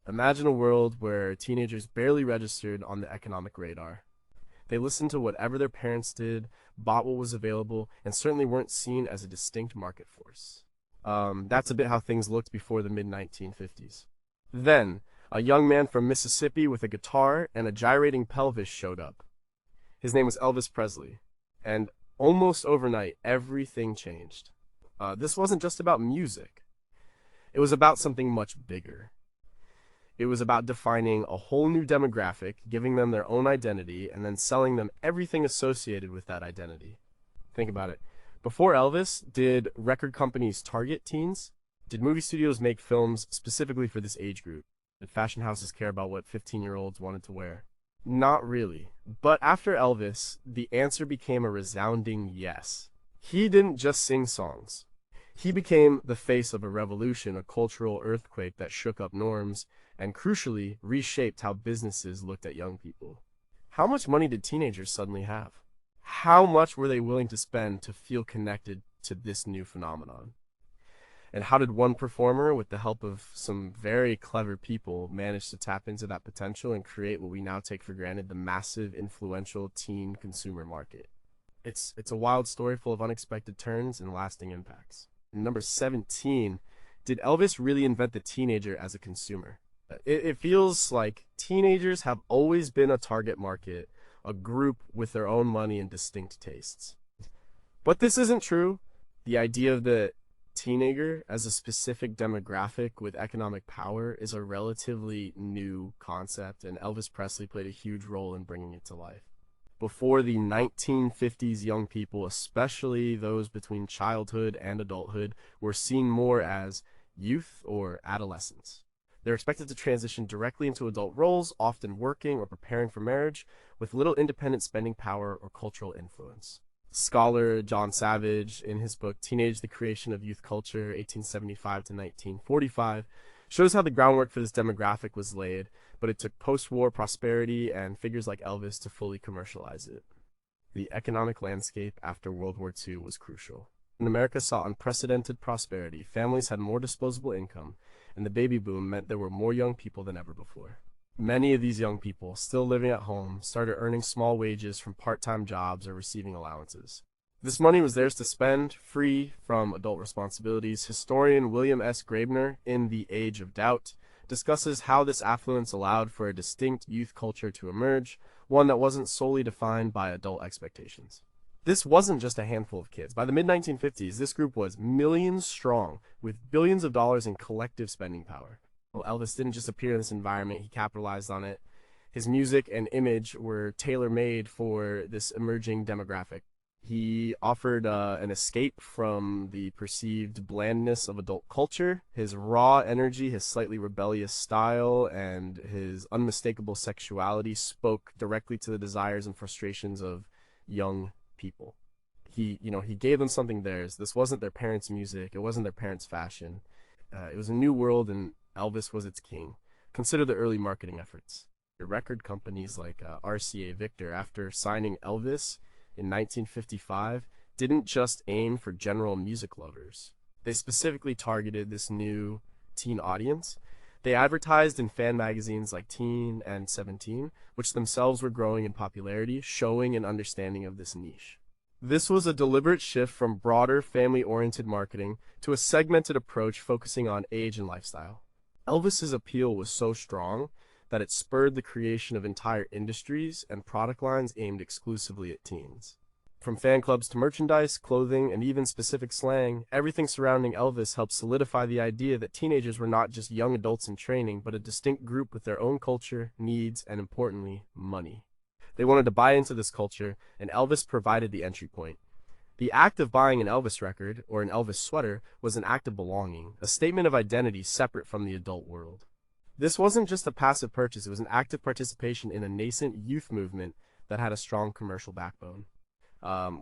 Imagine a world where teenagers barely registered on the economic radar. They listened to whatever their parents did, bought what was available, and certainly weren't seen as a distinct market force. That's a bit how things looked before the mid 1950s. Then, a young man from Mississippi with a guitar and a gyrating pelvis showed up. His name was Elvis Presley. And almost overnight, everything changed. This wasn't just about music, it was about something much bigger. It was about defining a whole new demographic, giving them their own identity, and then selling them everything associated with that identity. Think about it. Before Elvis, did record companies target teens? Did movie studios make films specifically for this age group? Did fashion houses care about what 15-year-olds wanted to wear? Not really. But after Elvis, the answer became a resounding yes. He didn't just sing songs. He became the face of a revolution, a cultural earthquake that shook up norms and, crucially, reshaped how businesses looked at young people. How much money did teenagers suddenly have? How much were they willing to spend to feel connected to this new phenomenon? And how did one performer, with the help of some very clever people, manage to tap into that potential and create what we now take for granted, the massive, influential teen consumer market? It's a wild story full of unexpected turns and lasting impacts. Number 17, did Elvis really invent the teenager as a consumer? It feels like teenagers have always been a target market, a group with their own money and distinct tastes. But this isn't true. The idea of the teenager as a specific demographic with economic power is a relatively new concept, and Elvis Presley played a huge role in bringing it to life. Before the 1950s, young people, especially those between childhood and adulthood, were seen more as youth or adolescents. They're expected to transition directly into adult roles, often working or preparing for marriage, with little independent spending power or cultural influence. Scholar John Savage, in his book Teenage, the Creation of Youth Culture, 1875 to 1945, shows how the groundwork for this demographic was laid, but it took post-war prosperity and figures like Elvis to fully commercialize it. The economic landscape after World War II was crucial. When America saw unprecedented prosperity, families had more disposable income, and the baby boom meant there were more young people than ever before. Many of these young people, still living at home, started earning small wages from part-time jobs or receiving allowances. This money was theirs to spend, free from adult responsibilities. Historian William S. Graebner, in The Age of Doubt, discusses how this affluence allowed for a distinct youth culture to emerge, one that wasn't solely defined by adult expectations. This wasn't just a handful of kids. By the mid-1950s, this group was millions strong, with billions of dollars in collective spending power. Well, Elvis didn't just appear in this environment, he capitalized on it. His music and image were tailor-made for this emerging demographic. He offered an escape from the perceived blandness of adult culture. His raw energy, his slightly rebellious style, and his unmistakable sexuality spoke directly to the desires and frustrations of young people. He gave them something theirs. This wasn't their parents' music. It wasn't their parents' fashion. It was a new world, and Elvis was its king. Consider the early marketing efforts. The record companies like RCA Victor, after signing Elvis in 1955, didn't just aim for general music lovers. They specifically targeted this new teen audience. They advertised in fan magazines like Teen and 17, which themselves were growing in popularity, showing an understanding of this niche. This was a deliberate shift from broader family-oriented marketing to a segmented approach focusing on age and lifestyle. Elvis's appeal was so strong that it spurred the creation of entire industries and product lines aimed exclusively at teens. From fan clubs to merchandise, clothing, and even specific slang, everything surrounding Elvis helped solidify the idea that teenagers were not just young adults in training, but a distinct group with their own culture, needs, and importantly, money. They wanted to buy into this culture, and Elvis provided the entry point. The act of buying an Elvis record, or an Elvis sweater, was an act of belonging, a statement of identity separate from the adult world. This wasn't just a passive purchase, it was an active participation in a nascent youth movement that had a strong commercial backbone.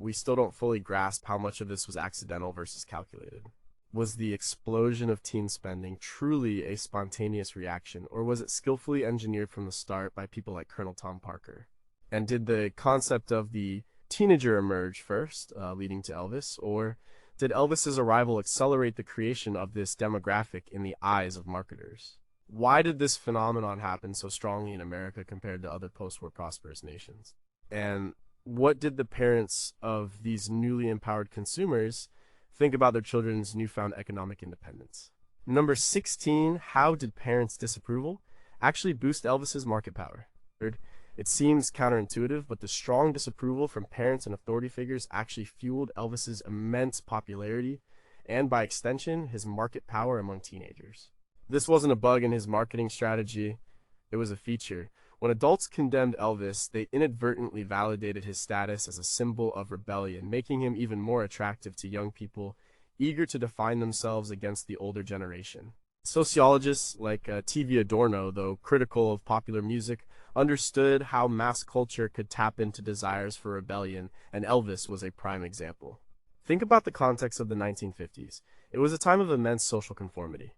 We still don't fully grasp how much of this was accidental versus calculated. Was the explosion of teen spending truly a spontaneous reaction, or was it skillfully engineered from the start by people like Colonel Tom Parker? And did the concept of the teenager emerge first, leading to Elvis, or did Elvis's arrival accelerate the creation of this demographic in the eyes of marketers? Why did this phenomenon happen so strongly in America compared to other post-war prosperous nations? And what did the parents of these newly empowered consumers think about their children's newfound economic independence? Number 16, how did parents' disapproval actually boost Elvis's market power? Third, it seems counterintuitive, but the strong disapproval from parents and authority figures actually fueled Elvis's immense popularity and, by extension, his market power among teenagers. This wasn't a bug in his marketing strategy, it was a feature. When adults condemned Elvis, they inadvertently validated his status as a symbol of rebellion, making him even more attractive to young people eager to define themselves against the older generation. Sociologists like T.V. Adorno, though critical of popular music, understood how mass culture could tap into desires for rebellion, and Elvis was a prime example. Think about the context of the 1950s. It was a time of immense social conformity.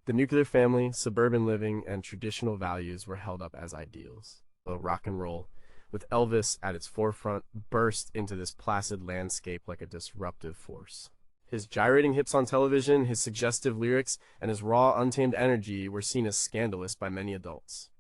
The nuclear family, suburban living, and traditional values were held up as ideals. Rock and roll, with Elvis at its forefront, burst into this placid landscape like a disruptive force. His gyrating hips on television, his suggestive lyrics, and his raw, untamed energy were seen as scandalous by many adults.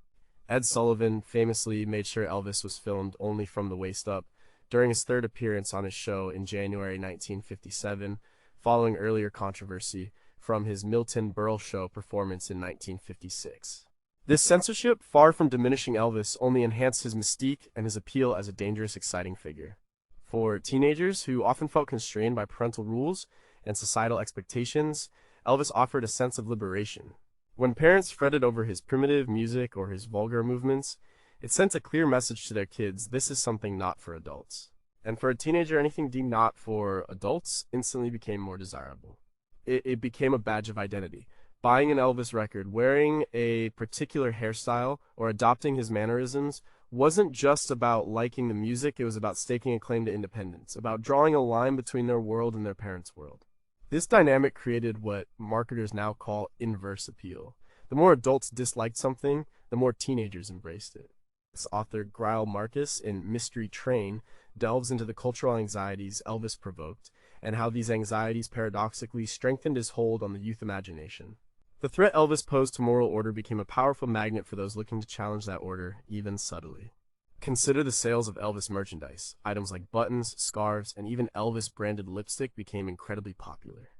Ed Sullivan famously made sure Elvis was filmed only from the waist up during his third appearance on his show in January 1957, following earlier controversy from his Milton Berle Show performance in 1956. This censorship, far from diminishing Elvis, only enhanced his mystique and his appeal as a dangerous, exciting figure. For teenagers who often felt constrained by parental rules and societal expectations, Elvis offered a sense of liberation. When parents fretted over his primitive music or his vulgar movements, it sent a clear message to their kids: this is something not for adults. And for a teenager, anything deemed not for adults instantly became more desirable. It became a badge of identity. Buying an Elvis record, wearing a particular hairstyle, or adopting his mannerisms wasn't just about liking the music, it was about staking a claim to independence, about drawing a line between their world and their parents' world. This dynamic created what marketers now call inverse appeal. The more adults disliked something, the more teenagers embraced it. This author Greil Marcus in Mystery Train delves into the cultural anxieties Elvis provoked, and how these anxieties paradoxically strengthened his hold on the youth imagination. The threat Elvis posed to moral order became a powerful magnet for those looking to challenge that order, even subtly. Consider the sales of Elvis merchandise. Items like buttons, scarves, and even Elvis-branded lipstick became incredibly popular.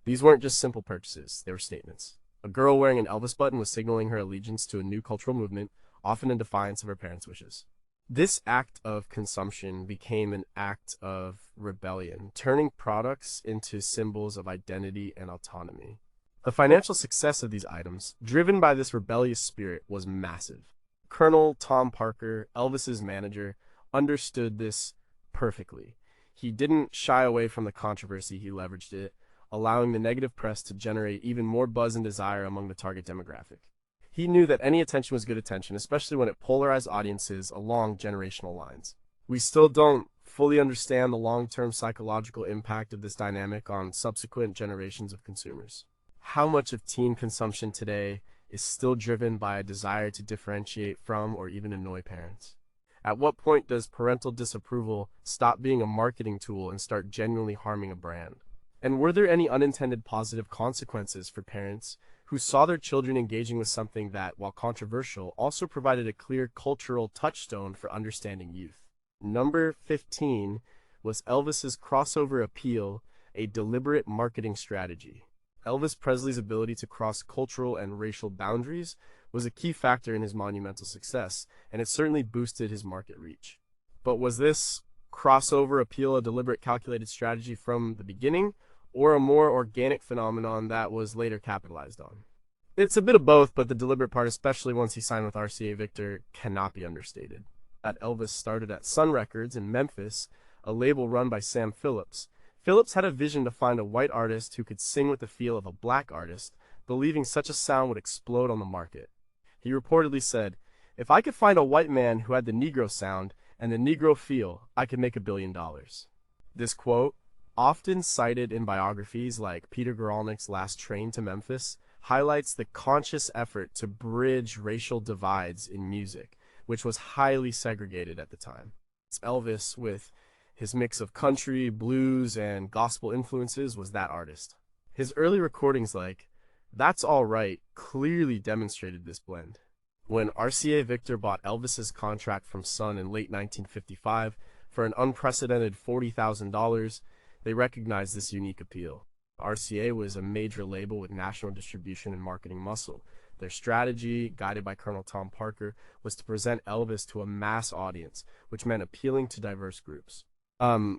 These weren't just simple purchases, they were statements. A girl wearing an Elvis button was signaling her allegiance to a new cultural movement, often in defiance of her parents' wishes. This act of consumption became an act of rebellion, turning products into symbols of identity and autonomy. The financial success of these items, driven by this rebellious spirit, was massive. Colonel Tom Parker, Elvis's manager, understood this perfectly. He didn't shy away from the controversy, he leveraged it, allowing the negative press to generate even more buzz and desire among the target demographic. He knew that any attention was good attention, especially when it polarized audiences along generational lines. We still don't fully understand the long-term psychological impact of this dynamic on subsequent generations of consumers. How much of teen consumption today is still driven by a desire to differentiate from or even annoy parents? At what point does parental disapproval stop being a marketing tool and start genuinely harming a brand? And were there any unintended positive consequences for parents who saw their children engaging with something that, while controversial, also provided a clear cultural touchstone for understanding youth? Number 15 was Elvis's crossover appeal, a deliberate marketing strategy. Elvis Presley's ability to cross cultural and racial boundaries was a key factor in his monumental success, and it certainly boosted his market reach. But was this crossover appeal a deliberate calculated strategy from the beginning, or a more organic phenomenon that was later capitalized on? It's a bit of both, but the deliberate part, especially once he signed with RCA Victor, cannot be understated. That Elvis started at Sun Records in Memphis, a label run by Sam Phillips. Phillips had a vision to find a white artist who could sing with the feel of a black artist, believing such a sound would explode on the market. He reportedly said, "If I could find a white man who had the Negro sound and the Negro feel, I could make $1 billion." This quote, often cited in biographies like Peter Guralnick's Last Train to Memphis, highlights the conscious effort to bridge racial divides in music, which was highly segregated at the time. It's Elvis, with his mix of country, blues, and gospel influences, was that artist. His early recordings like That's All Right clearly demonstrated this blend. When RCA Victor bought Elvis's contract from Sun in late 1955 for an unprecedented $40,000, they recognized this unique appeal. RCA was a major label with national distribution and marketing muscle. Their strategy, guided by Colonel Tom Parker, was to present Elvis to a mass audience, which meant appealing to diverse groups.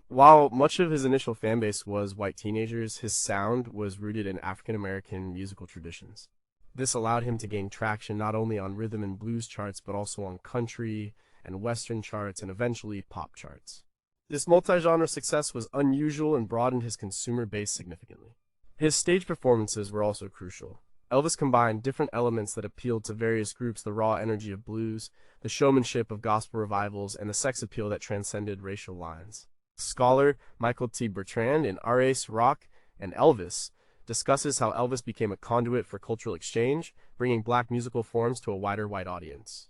While much of his initial fan base was white teenagers, his sound was rooted in African American musical traditions. This allowed him to gain traction not only on rhythm and blues charts, but also on country and western charts and eventually pop charts. This multi-genre success was unusual and broadened his consumer base significantly. His stage performances were also crucial. Elvis combined different elements that appealed to various groups: the raw energy of blues, the showmanship of gospel revivals, and the sex appeal that transcended racial lines. Scholar Michael T. Bertrand in Race, Rock, and Elvis discusses how Elvis became a conduit for cultural exchange, bringing black musical forms to a wider white audience.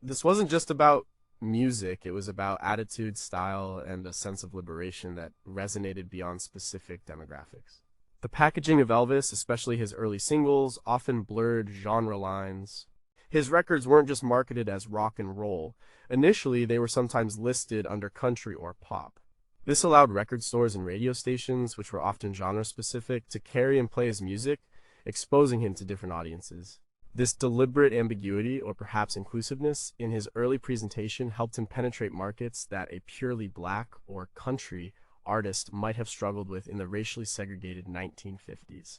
This wasn't just about music, it was about attitude, style, and a sense of liberation that resonated beyond specific demographics. The packaging of Elvis, especially his early singles, often blurred genre lines. His records weren't just marketed as rock and roll. Initially, they were sometimes listed under country or pop. This allowed record stores and radio stations, which were often genre-specific, to carry and play his music, exposing him to different audiences. This deliberate ambiguity, or perhaps inclusiveness, in his early presentation helped him penetrate markets that a purely black or country artist might have struggled with in the racially segregated 1950s.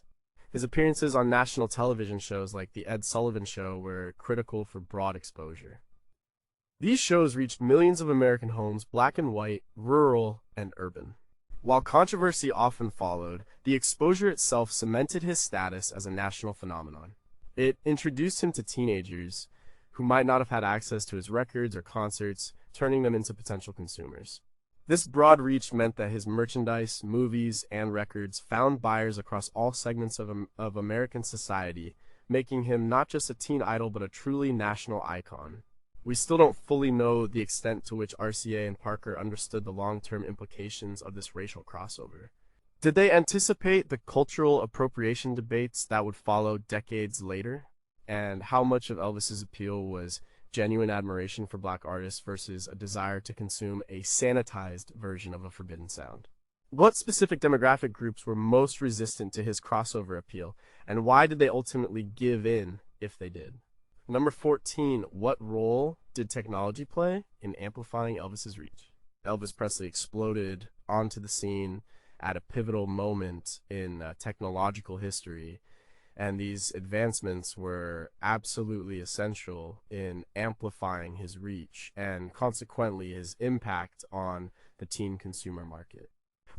His appearances on national television shows like The Ed Sullivan Show were critical for broad exposure. These shows reached millions of American homes, black and white, rural, and urban. While controversy often followed, the exposure itself cemented his status as a national phenomenon. It introduced him to teenagers who might not have had access to his records or concerts, turning them into potential consumers. This broad reach meant that his merchandise, movies, and records found buyers across all segments of American society, making him not just a teen idol but a truly national icon. We still don't fully know the extent to which RCA and Parker understood the long-term implications of this racial crossover. Did they anticipate the cultural appropriation debates that would follow decades later? And how much of Elvis's appeal was genuine admiration for black artists versus a desire to consume a sanitized version of a forbidden sound? What specific demographic groups were most resistant to his crossover appeal, and why did they ultimately give in if they did? Number 14, what role did technology play in amplifying Elvis's reach? Elvis Presley exploded onto the scene at a pivotal moment in technological history, and these advancements were absolutely essential in amplifying his reach and consequently his impact on the teen consumer market.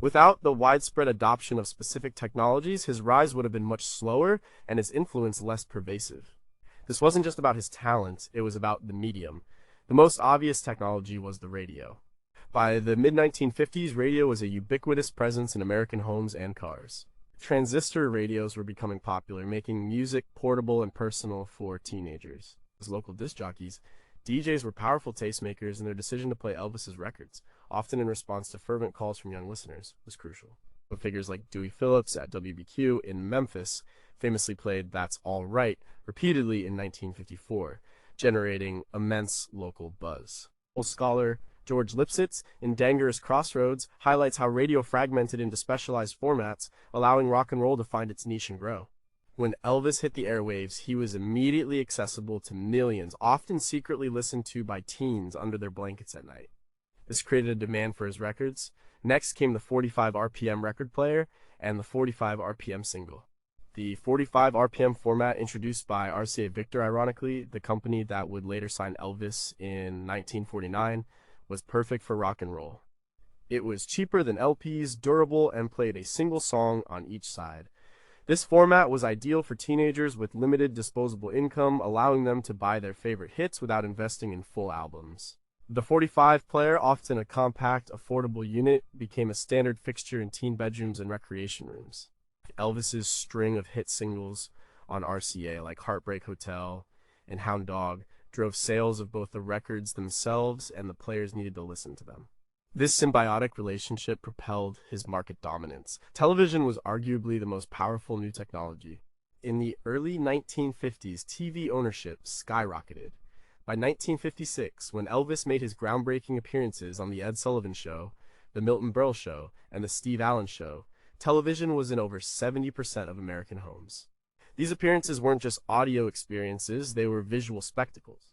Without the widespread adoption of specific technologies, his rise would have been much slower and his influence less pervasive. This wasn't just about his talent, it was about the medium. The most obvious technology was the radio. By the mid-1950s, radio was a ubiquitous presence in American homes and cars. Transistor radios were becoming popular, making music portable and personal for teenagers. As local disc jockeys, DJs were powerful tastemakers, and their decision to play Elvis's records, often in response to fervent calls from young listeners, was crucial. But figures like Dewey Phillips at WBQ in Memphis famously played That's All Right repeatedly in 1954, generating immense local buzz. Old scholar George Lipsitz in Dangerous Crossroads highlights how radio fragmented into specialized formats, allowing rock and roll to find its niche and grow. When Elvis hit the airwaves, he was immediately accessible to millions, often secretly listened to by teens under their blankets at night. This created a demand for his records. Next came the 45 RPM record player and the 45 RPM single. The 45 RPM format, introduced by RCA Victor, ironically, the company that would later sign Elvis in 1949, was perfect for rock and roll. It was cheaper than LPs, durable, and played a single song on each side. This format was ideal for teenagers with limited disposable income, allowing them to buy their favorite hits without investing in full albums. The 45 player, often a compact, affordable unit, became a standard fixture in teen bedrooms and recreation rooms. Elvis's string of hit singles on RCA, like Heartbreak Hotel and Hound Dog, drove sales of both the records themselves and the players needed to listen to them. This symbiotic relationship propelled his market dominance. Television was arguably the most powerful new technology. In the early 1950s, TV ownership skyrocketed. By 1956, when Elvis made his groundbreaking appearances on The Ed Sullivan Show, The Milton Berle Show, and The Steve Allen Show, television was in over 70% of American homes. These appearances weren't just audio experiences, they were visual spectacles.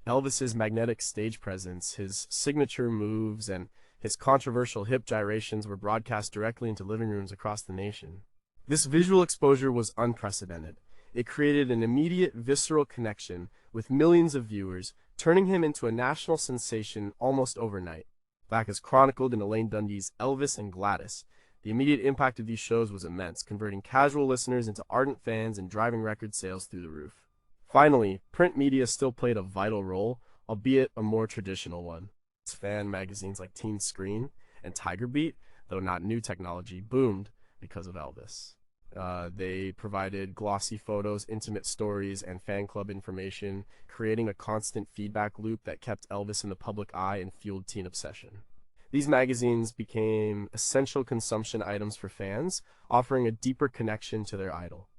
Elvis's magnetic stage presence, his signature moves, and his controversial hip gyrations were broadcast directly into living rooms across the nation. This visual exposure was unprecedented. It created an immediate, visceral connection with millions of viewers, turning him into a national sensation almost overnight. Back as chronicled in Elaine Dundee's Elvis and Gladys, the immediate impact of these shows was immense, converting casual listeners into ardent fans and driving record sales through the roof. Finally, print media still played a vital role, albeit a more traditional one. Fan magazines like Teen Screen and Tiger Beat, though not new technology, boomed because of Elvis. They provided glossy photos, intimate stories, and fan club information, creating a constant feedback loop that kept Elvis in the public eye and fueled teen obsession. These magazines became essential consumption items for fans, offering a deeper connection to their idol.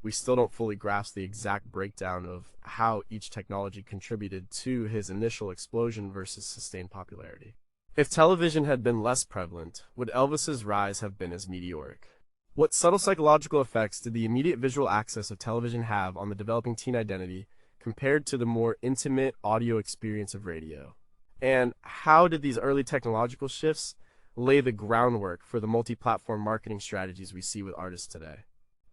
We still don't fully grasp the exact breakdown of how each technology contributed to his initial explosion versus sustained popularity. If television had been less prevalent, would Elvis's rise have been as meteoric? What subtle psychological effects did the immediate visual access of television have on the developing teen identity compared to the more intimate audio experience of radio? And how did these early technological shifts lay the groundwork for the multi-platform marketing strategies we see with artists today?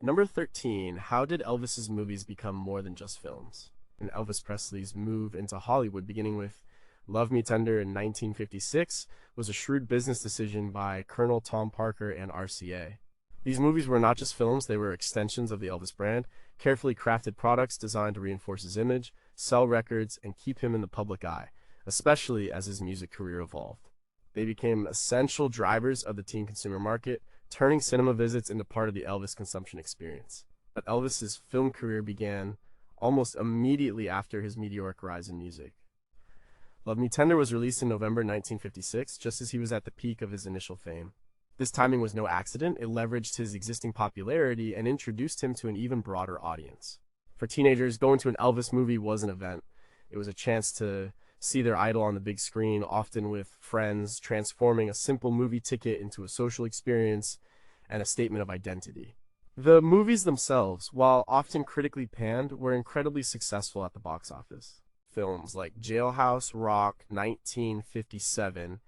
Number 13, how did Elvis's movies become more than just films? And Elvis Presley's move into Hollywood, beginning with Love Me Tender in 1956, was a shrewd business decision by Colonel Tom Parker and RCA. These movies were not just films, they were extensions of the Elvis brand, carefully crafted products designed to reinforce his image, sell records, and keep him in the public eye, especially as his music career evolved. They became essential drivers of the teen consumer market, turning cinema visits into part of the Elvis consumption experience. But Elvis's film career began almost immediately after his meteoric rise in music. Love Me Tender was released in November 1956, just as he was at the peak of his initial fame. This timing was no accident. It leveraged his existing popularity and introduced him to an even broader audience. For teenagers, going to an Elvis movie was an event. It was a chance to see their idol on the big screen, often with friends, transforming a simple movie ticket into a social experience and a statement of identity. The movies themselves, while often critically panned, were incredibly successful at the box office. Films like Jailhouse Rock 1957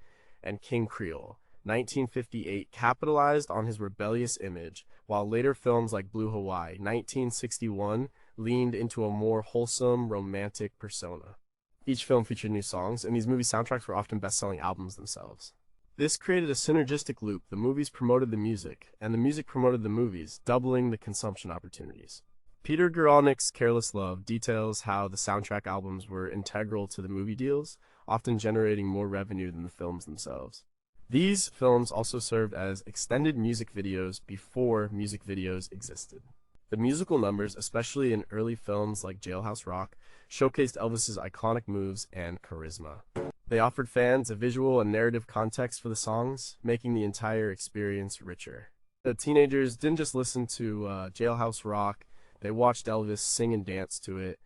and King Creole 1958 capitalized on his rebellious image, while later films like Blue Hawaii 1961 leaned into a more wholesome, romantic persona. Each film featured new songs, and these movie soundtracks were often best-selling albums themselves. This created a synergistic loop. The movies promoted the music, and the music promoted the movies, doubling the consumption opportunities. Peter Guralnick's Careless Love details how the soundtrack albums were integral to the movie deals, often generating more revenue than the films themselves. These films also served as extended music videos before music videos existed. The musical numbers, especially in early films like Jailhouse Rock, showcased Elvis's iconic moves and charisma. They offered fans a visual and narrative context for the songs, making the entire experience richer. The teenagers didn't just listen to Jailhouse Rock, they watched Elvis sing and dance to it,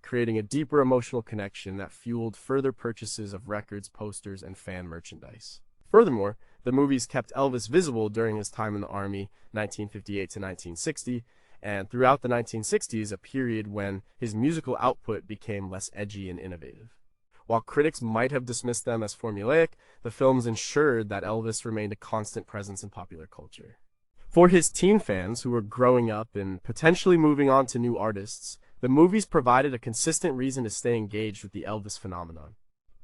creating a deeper emotional connection that fueled further purchases of records, posters, and fan merchandise. Furthermore, the movies kept Elvis visible during his time in the Army, 1958 to 1960, and throughout the 1960s, a period when his musical output became less edgy and innovative. While critics might have dismissed them as formulaic, the films ensured that Elvis remained a constant presence in popular culture. For his teen fans who were growing up and potentially moving on to new artists, the movies provided a consistent reason to stay engaged with the Elvis phenomenon.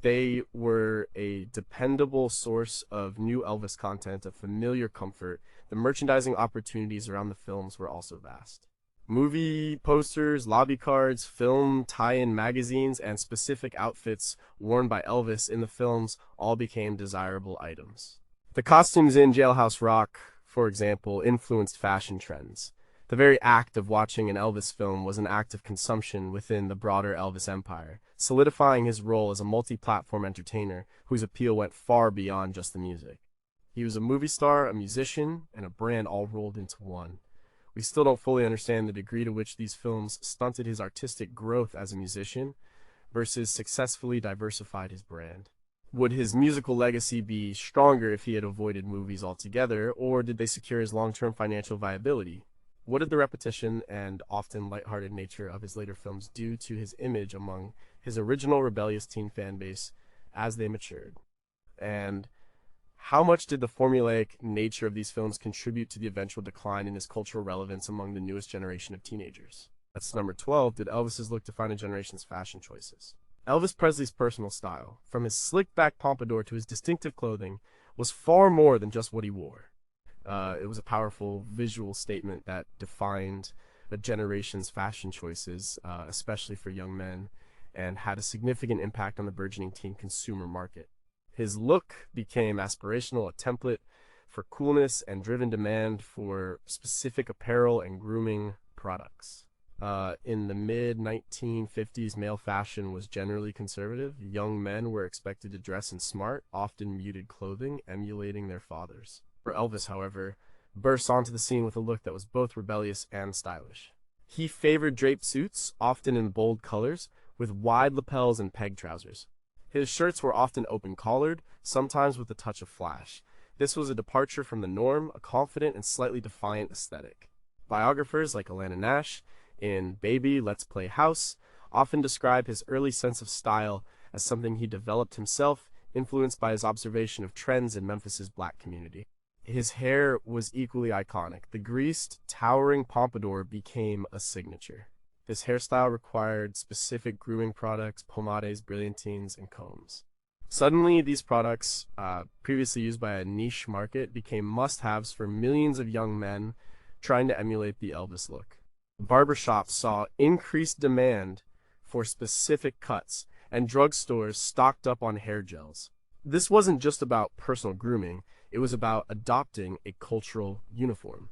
They were a dependable source of new Elvis content, a familiar comfort. The merchandising opportunities around the films were also vast. Movie posters, lobby cards, film tie-in magazines, and specific outfits worn by Elvis in the films all became desirable items. The costumes in Jailhouse Rock, for example, influenced fashion trends. The very act of watching an Elvis film was an act of consumption within the broader Elvis empire, solidifying his role as a multi-platform entertainer whose appeal went far beyond just the music. He was a movie star, a musician, and a brand all rolled into one. We still don't fully understand the degree to which these films stunted his artistic growth as a musician versus successfully diversified his brand. Would his musical legacy be stronger if he had avoided movies altogether, or did they secure his long-term financial viability? What did the repetition and often lighthearted nature of his later films do to his image among his original rebellious teen fan base as they matured? And how much did the formulaic nature of these films contribute to the eventual decline in his cultural relevance among the newest generation of teenagers? That's number 12. Did Elvis's look define a generation's fashion choices? Elvis Presley's personal style, from his slick-back pompadour to his distinctive clothing, was far more than just what he wore. It was a powerful visual statement that defined a generation's fashion choices, especially for young men, and had a significant impact on the burgeoning teen consumer market. His look became aspirational, a template for coolness and driven demand for specific apparel and grooming products. In the mid-1950s, male fashion was generally conservative. Young men were expected to dress in smart, often muted clothing, emulating their fathers. For Elvis, however, burst onto the scene with a look that was both rebellious and stylish. He favored draped suits, often in bold colors, with wide lapels and peg trousers. His shirts were often open-collared, sometimes with a touch of flash. This was a departure from the norm, a confident and slightly defiant aesthetic. Biographers like Alana Nash, in Baby, Let's Play House, often describe his early sense of style as something he developed himself, influenced by his observation of trends in Memphis's black community. His hair was equally iconic. The greased, towering pompadour became a signature. This hairstyle required specific grooming products, pomades, brilliantines, and combs. Suddenly, these products, previously used by a niche market, became must-haves for millions of young men trying to emulate the Elvis look. Barbershops saw increased demand for specific cuts, and drugstores stocked up on hair gels. This wasn't just about personal grooming, it was about adopting a cultural uniform.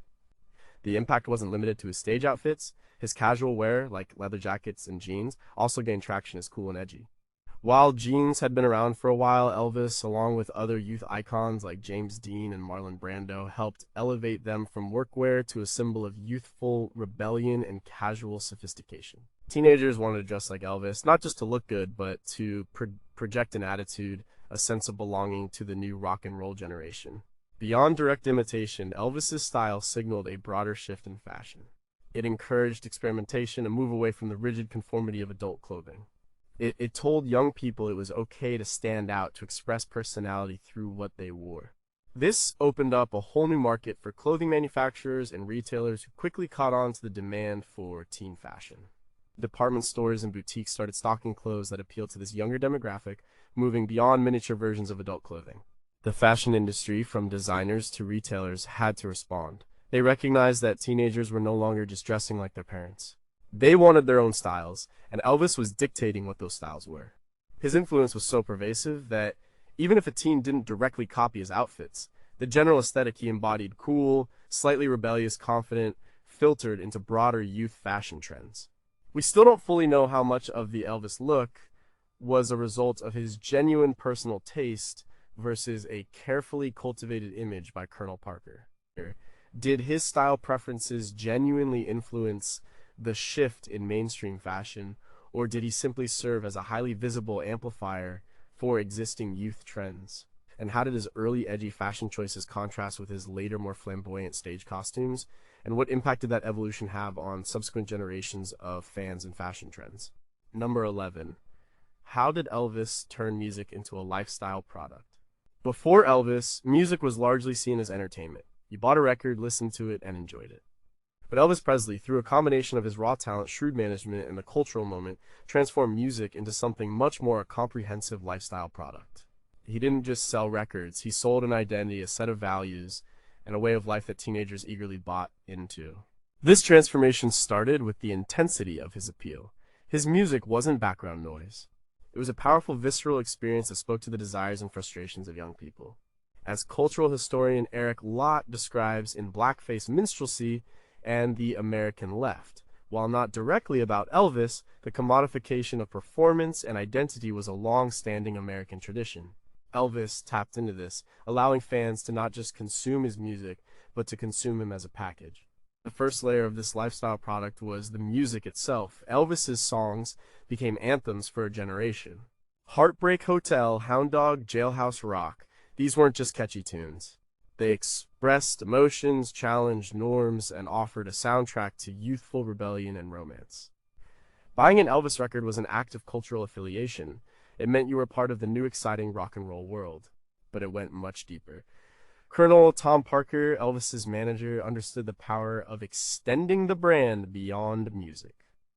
The impact wasn't limited to his stage outfits. His casual wear, like leather jackets and jeans, also gained traction as cool and edgy. While jeans had been around for a while, Elvis, along with other youth icons like James Dean and Marlon Brando, helped elevate them from workwear to a symbol of youthful rebellion and casual sophistication. Teenagers wanted to dress like Elvis, not just to look good, but to project an attitude, a sense of belonging to the new rock and roll generation. Beyond direct imitation, Elvis's style signaled a broader shift in fashion. It encouraged experimentation, a move away from the rigid conformity of adult clothing. It told young people it was okay to stand out, to express personality through what they wore. This opened up a whole new market for clothing manufacturers and retailers who quickly caught on to the demand for teen fashion. Department stores and boutiques started stocking clothes that appealed to this younger demographic, moving beyond miniature versions of adult clothing. The fashion industry, from designers to retailers, had to respond. They recognized that teenagers were no longer just dressing like their parents. They wanted their own styles, and Elvis was dictating what those styles were. His influence was so pervasive that even if a teen didn't directly copy his outfits, the general aesthetic he embodied, cool, slightly rebellious, confident, filtered into broader youth fashion trends. We still don't fully know how much of the Elvis look was a result of his genuine personal taste versus a carefully cultivated image by Colonel Parker. Did his style preferences genuinely influence the shift in mainstream fashion, or did he simply serve as a highly visible amplifier for existing youth trends? And how did his early edgy fashion choices contrast with his later more flamboyant stage costumes? And what impact did that evolution have on subsequent generations of fans and fashion trends? Number 11. How did Elvis turn music into a lifestyle product? Before Elvis, music was largely seen as entertainment. You bought a record, listened to it, and enjoyed it. But Elvis Presley, through a combination of his raw talent, shrewd management, and the cultural moment, transformed music into something much more a comprehensive lifestyle product. He didn't just sell records, he sold an identity, a set of values, and a way of life that teenagers eagerly bought into. This transformation started with the intensity of his appeal. His music wasn't background noise. It was a powerful, visceral experience that spoke to the desires and frustrations of young people. As cultural historian Eric Lott describes in Blackface Minstrelsy and the American Left, while not directly about Elvis, the commodification of performance and identity was a long-standing American tradition. Elvis tapped into this, allowing fans to not just consume his music, but to consume him as a package. The first layer of this lifestyle product was the music itself. Elvis's songs became anthems for a generation. Heartbreak Hotel, Hound Dog, Jailhouse Rock. These weren't just catchy tunes. They expressed emotions, challenged norms, and offered a soundtrack to youthful rebellion and romance. Buying an Elvis record was an act of cultural affiliation. It meant you were part of the new exciting rock and roll world. But it went much deeper. Colonel Tom Parker, Elvis's manager, understood the power of extending the brand beyond music.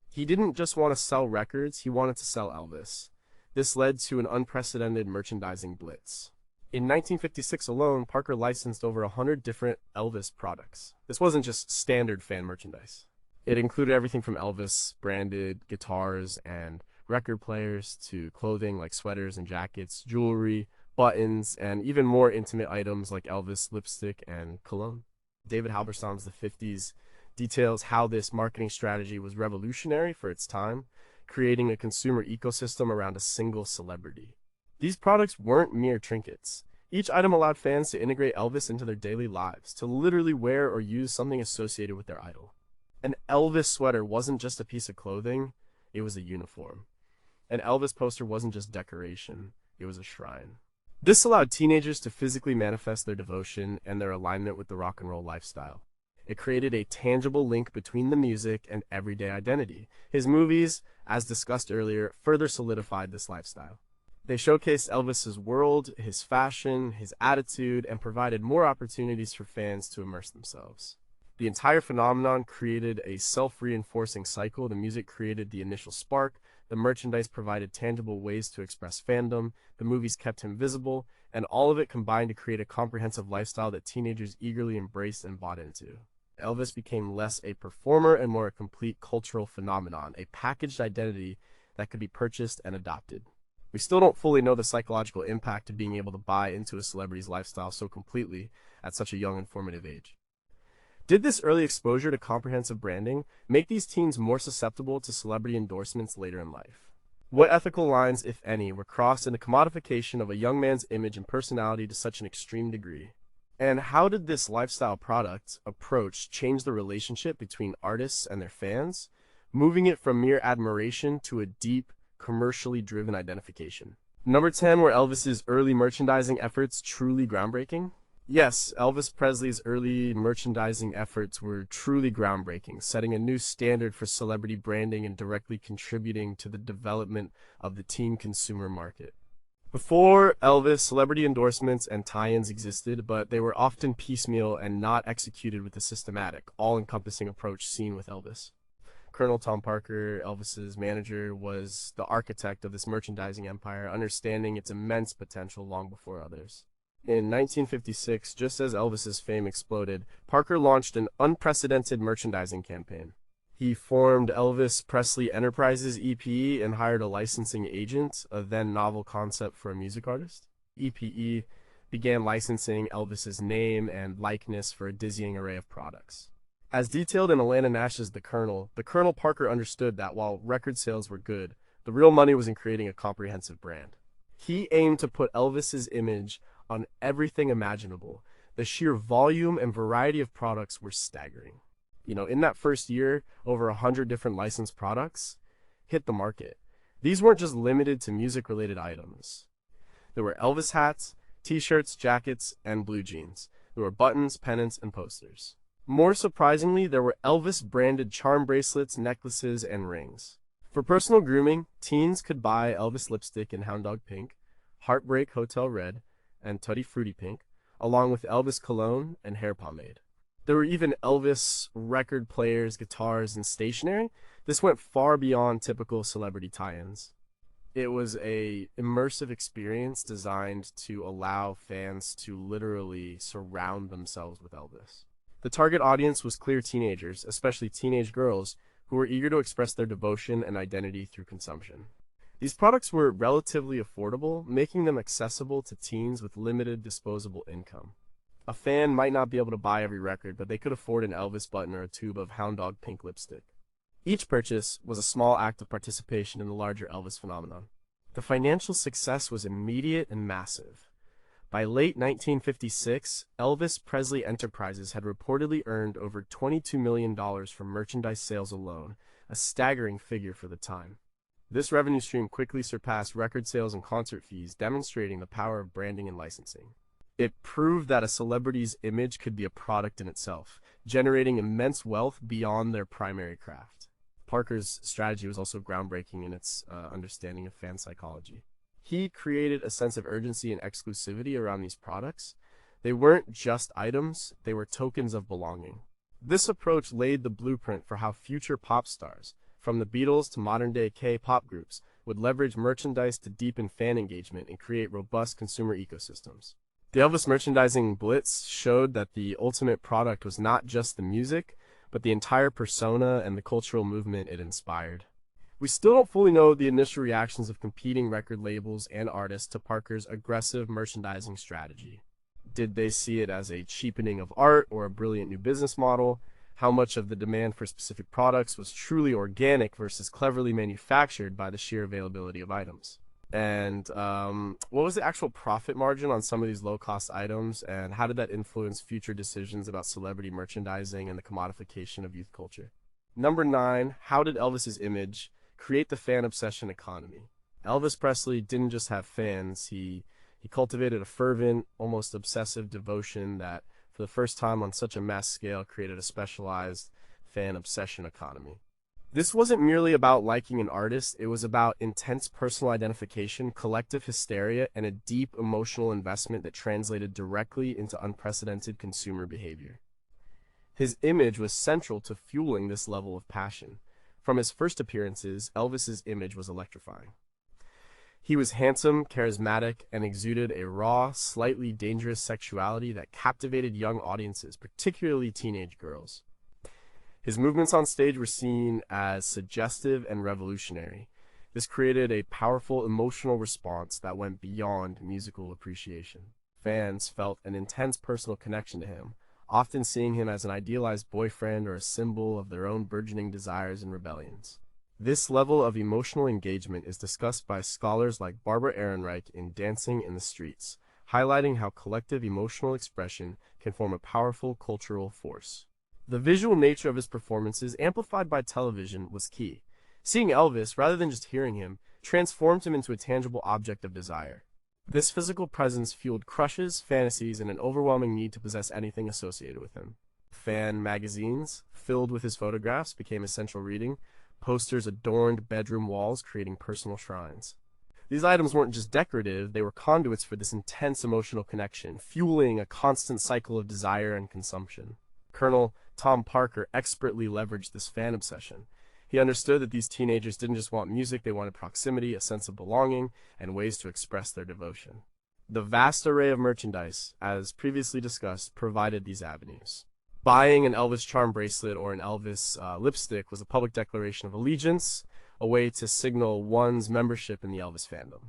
He didn't just want to sell records, he wanted to sell Elvis. This led to an unprecedented merchandising blitz. In 1956 alone, Parker licensed over 100 different Elvis products. This wasn't just standard fan merchandise. It included everything from Elvis branded guitars and record players to clothing like sweaters and jackets, jewelry, buttons, and even more intimate items like Elvis lipstick and cologne. David Halberstam's The 50s details how this marketing strategy was revolutionary for its time, creating a consumer ecosystem around a single celebrity. These products weren't mere trinkets. Each item allowed fans to integrate Elvis into their daily lives, to literally wear or use something associated with their idol. An Elvis sweater wasn't just a piece of clothing, it was a uniform. An Elvis poster wasn't just decoration, it was a shrine. This allowed teenagers to physically manifest their devotion and their alignment with the rock and roll lifestyle. It created a tangible link between the music and everyday identity. His movies, as discussed earlier, further solidified this lifestyle. They showcased Elvis's world, his fashion, his attitude, and provided more opportunities for fans to immerse themselves. The entire phenomenon created a self-reinforcing cycle. The music created the initial spark, the merchandise provided tangible ways to express fandom, the movies kept him visible, and all of it combined to create a comprehensive lifestyle that teenagers eagerly embraced and bought into. Elvis became less a performer and more a complete cultural phenomenon, a packaged identity that could be purchased and adopted. We still don't fully know the psychological impact of being able to buy into a celebrity's lifestyle so completely at such a young and formative age. Did this early exposure to comprehensive branding make these teens more susceptible to celebrity endorsements later in life? What ethical lines, if any, were crossed in the commodification of a young man's image and personality to such an extreme degree? And how did this lifestyle product approach change the relationship between artists and their fans, moving it from mere admiration to a deep, commercially driven identification? Number 10, were Elvis's early merchandising efforts truly groundbreaking? Yes, Elvis Presley's early merchandising efforts were truly groundbreaking, setting a new standard for celebrity branding and directly contributing to the development of the teen consumer market. Before Elvis, celebrity endorsements and tie-ins existed, but they were often piecemeal and not executed with a systematic, all-encompassing approach seen with Elvis. Colonel Tom Parker, Elvis's manager, was the architect of this merchandising empire, understanding its immense potential long before others. In 1956, just as Elvis's fame exploded, Parker launched an unprecedented merchandising campaign. He formed Elvis Presley Enterprises EPE and hired a licensing agent, a then novel concept for a music artist. EPE began licensing Elvis's name and likeness for a dizzying array of products. As detailed in Alana Nash's The Colonel Parker understood that while record sales were good, the real money was in creating a comprehensive brand. He aimed to put Elvis's image on everything imaginable. The sheer volume and variety of products were staggering. In that first year, over 100 different licensed products hit the market. These weren't just limited to music-related items. There were Elvis hats, t-shirts, jackets, and blue jeans. There were buttons, pennants, and posters. More surprisingly, there were Elvis-branded charm bracelets, necklaces, and rings. For personal grooming, teens could buy Elvis lipstick in Hound Dog Pink, Heartbreak Hotel Red, and Tutti Frutti Pink, along with Elvis cologne and hair pomade. There were even Elvis record players, guitars, and stationery. This went far beyond typical celebrity tie-ins. It was an immersive experience designed to allow fans to literally surround themselves with Elvis. The target audience was clear teenagers, especially teenage girls, who were eager to express their devotion and identity through consumption. These products were relatively affordable, making them accessible to teens with limited disposable income. A fan might not be able to buy every record, but they could afford an Elvis button or a tube of Hound Dog Pink lipstick. Each purchase was a small act of participation in the larger Elvis phenomenon. The financial success was immediate and massive. By late 1956, Elvis Presley Enterprises had reportedly earned over $22 million from merchandise sales alone, a staggering figure for the time. This revenue stream quickly surpassed record sales and concert fees, demonstrating the power of branding and licensing. It proved that a celebrity's image could be a product in itself, generating immense wealth beyond their primary craft. Parker's strategy was also groundbreaking in its understanding of fan psychology. He created a sense of urgency and exclusivity around these products. They weren't just items, they were tokens of belonging. This approach laid the blueprint for how future pop stars, from the Beatles to modern-day K-pop groups, would leverage merchandise to deepen fan engagement and create robust consumer ecosystems. The Elvis merchandising blitz showed that the ultimate product was not just the music, but the entire persona and the cultural movement it inspired. We still don't fully know the initial reactions of competing record labels and artists to Parker's aggressive merchandising strategy. Did they see it as a cheapening of art or a brilliant new business model? How much of the demand for specific products was truly organic versus cleverly manufactured by the sheer availability of items? And what was the actual profit margin on some of these low-cost items, and how did that influence future decisions about celebrity merchandising and the commodification of youth culture? Number 9, how did Elvis's image create the fan obsession economy? Elvis Presley didn't just have fans, he cultivated a fervent, almost obsessive devotion that, for the first time on such a mass scale, created a specialized fan obsession economy. This wasn't merely about liking an artist, it was about intense personal identification, collective hysteria, and a deep emotional investment that translated directly into unprecedented consumer behavior. His image was central to fueling this level of passion. From his first appearances, Elvis's image was electrifying. He was handsome, charismatic, and exuded a raw, slightly dangerous sexuality that captivated young audiences, particularly teenage girls. His movements on stage were seen as suggestive and revolutionary. This created a powerful emotional response that went beyond musical appreciation. Fans felt an intense personal connection to him, often seeing him as an idealized boyfriend or a symbol of their own burgeoning desires and rebellions. This level of emotional engagement is discussed by scholars like Barbara Ehrenreich in Dancing in the Streets, highlighting how collective emotional expression can form a powerful cultural force. The visual nature of his performances, amplified by television, was key. Seeing Elvis, rather than just hearing him, transformed him into a tangible object of desire. This physical presence fueled crushes, fantasies, and an overwhelming need to possess anything associated with him. Fan magazines, filled with his photographs, became essential reading. Posters adorned bedroom walls, creating personal shrines. These items weren't just decorative, they were conduits for this intense emotional connection, fueling a constant cycle of desire and consumption. Colonel Tom Parker expertly leveraged this fan obsession. He understood that these teenagers didn't just want music, they wanted proximity, a sense of belonging, and ways to express their devotion. The vast array of merchandise, as previously discussed, provided these avenues. Buying an Elvis charm bracelet or an Elvis lipstick was a public declaration of allegiance, a way to signal one's membership in the Elvis fandom.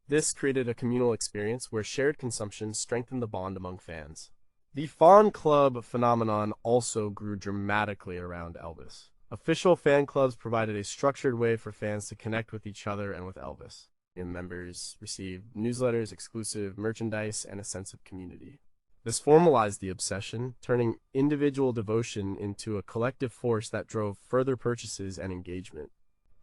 This created a communal experience where shared consumption strengthened the bond among fans. The fan club phenomenon also grew dramatically around Elvis. Official fan clubs provided a structured way for fans to connect with each other and with Elvis. And members received newsletters, exclusive merchandise, and a sense of community. This formalized the obsession, turning individual devotion into a collective force that drove further purchases and engagement.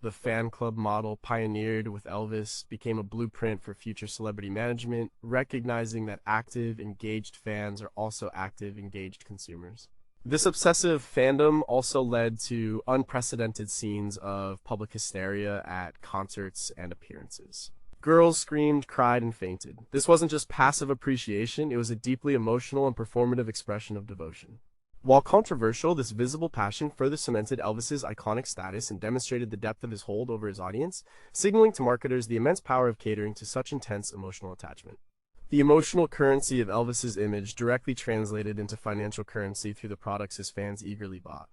The fan club model, pioneered with Elvis, became a blueprint for future celebrity management, recognizing that active, engaged fans are also active, engaged consumers. This obsessive fandom also led to unprecedented scenes of public hysteria at concerts and appearances. Girls screamed, cried, and fainted. This wasn't just passive appreciation, it was a deeply emotional and performative expression of devotion. While controversial, this visible passion further cemented Elvis's iconic status and demonstrated the depth of his hold over his audience, signaling to marketers the immense power of catering to such intense emotional attachment. The emotional currency of Elvis's image directly translated into financial currency through the products his fans eagerly bought.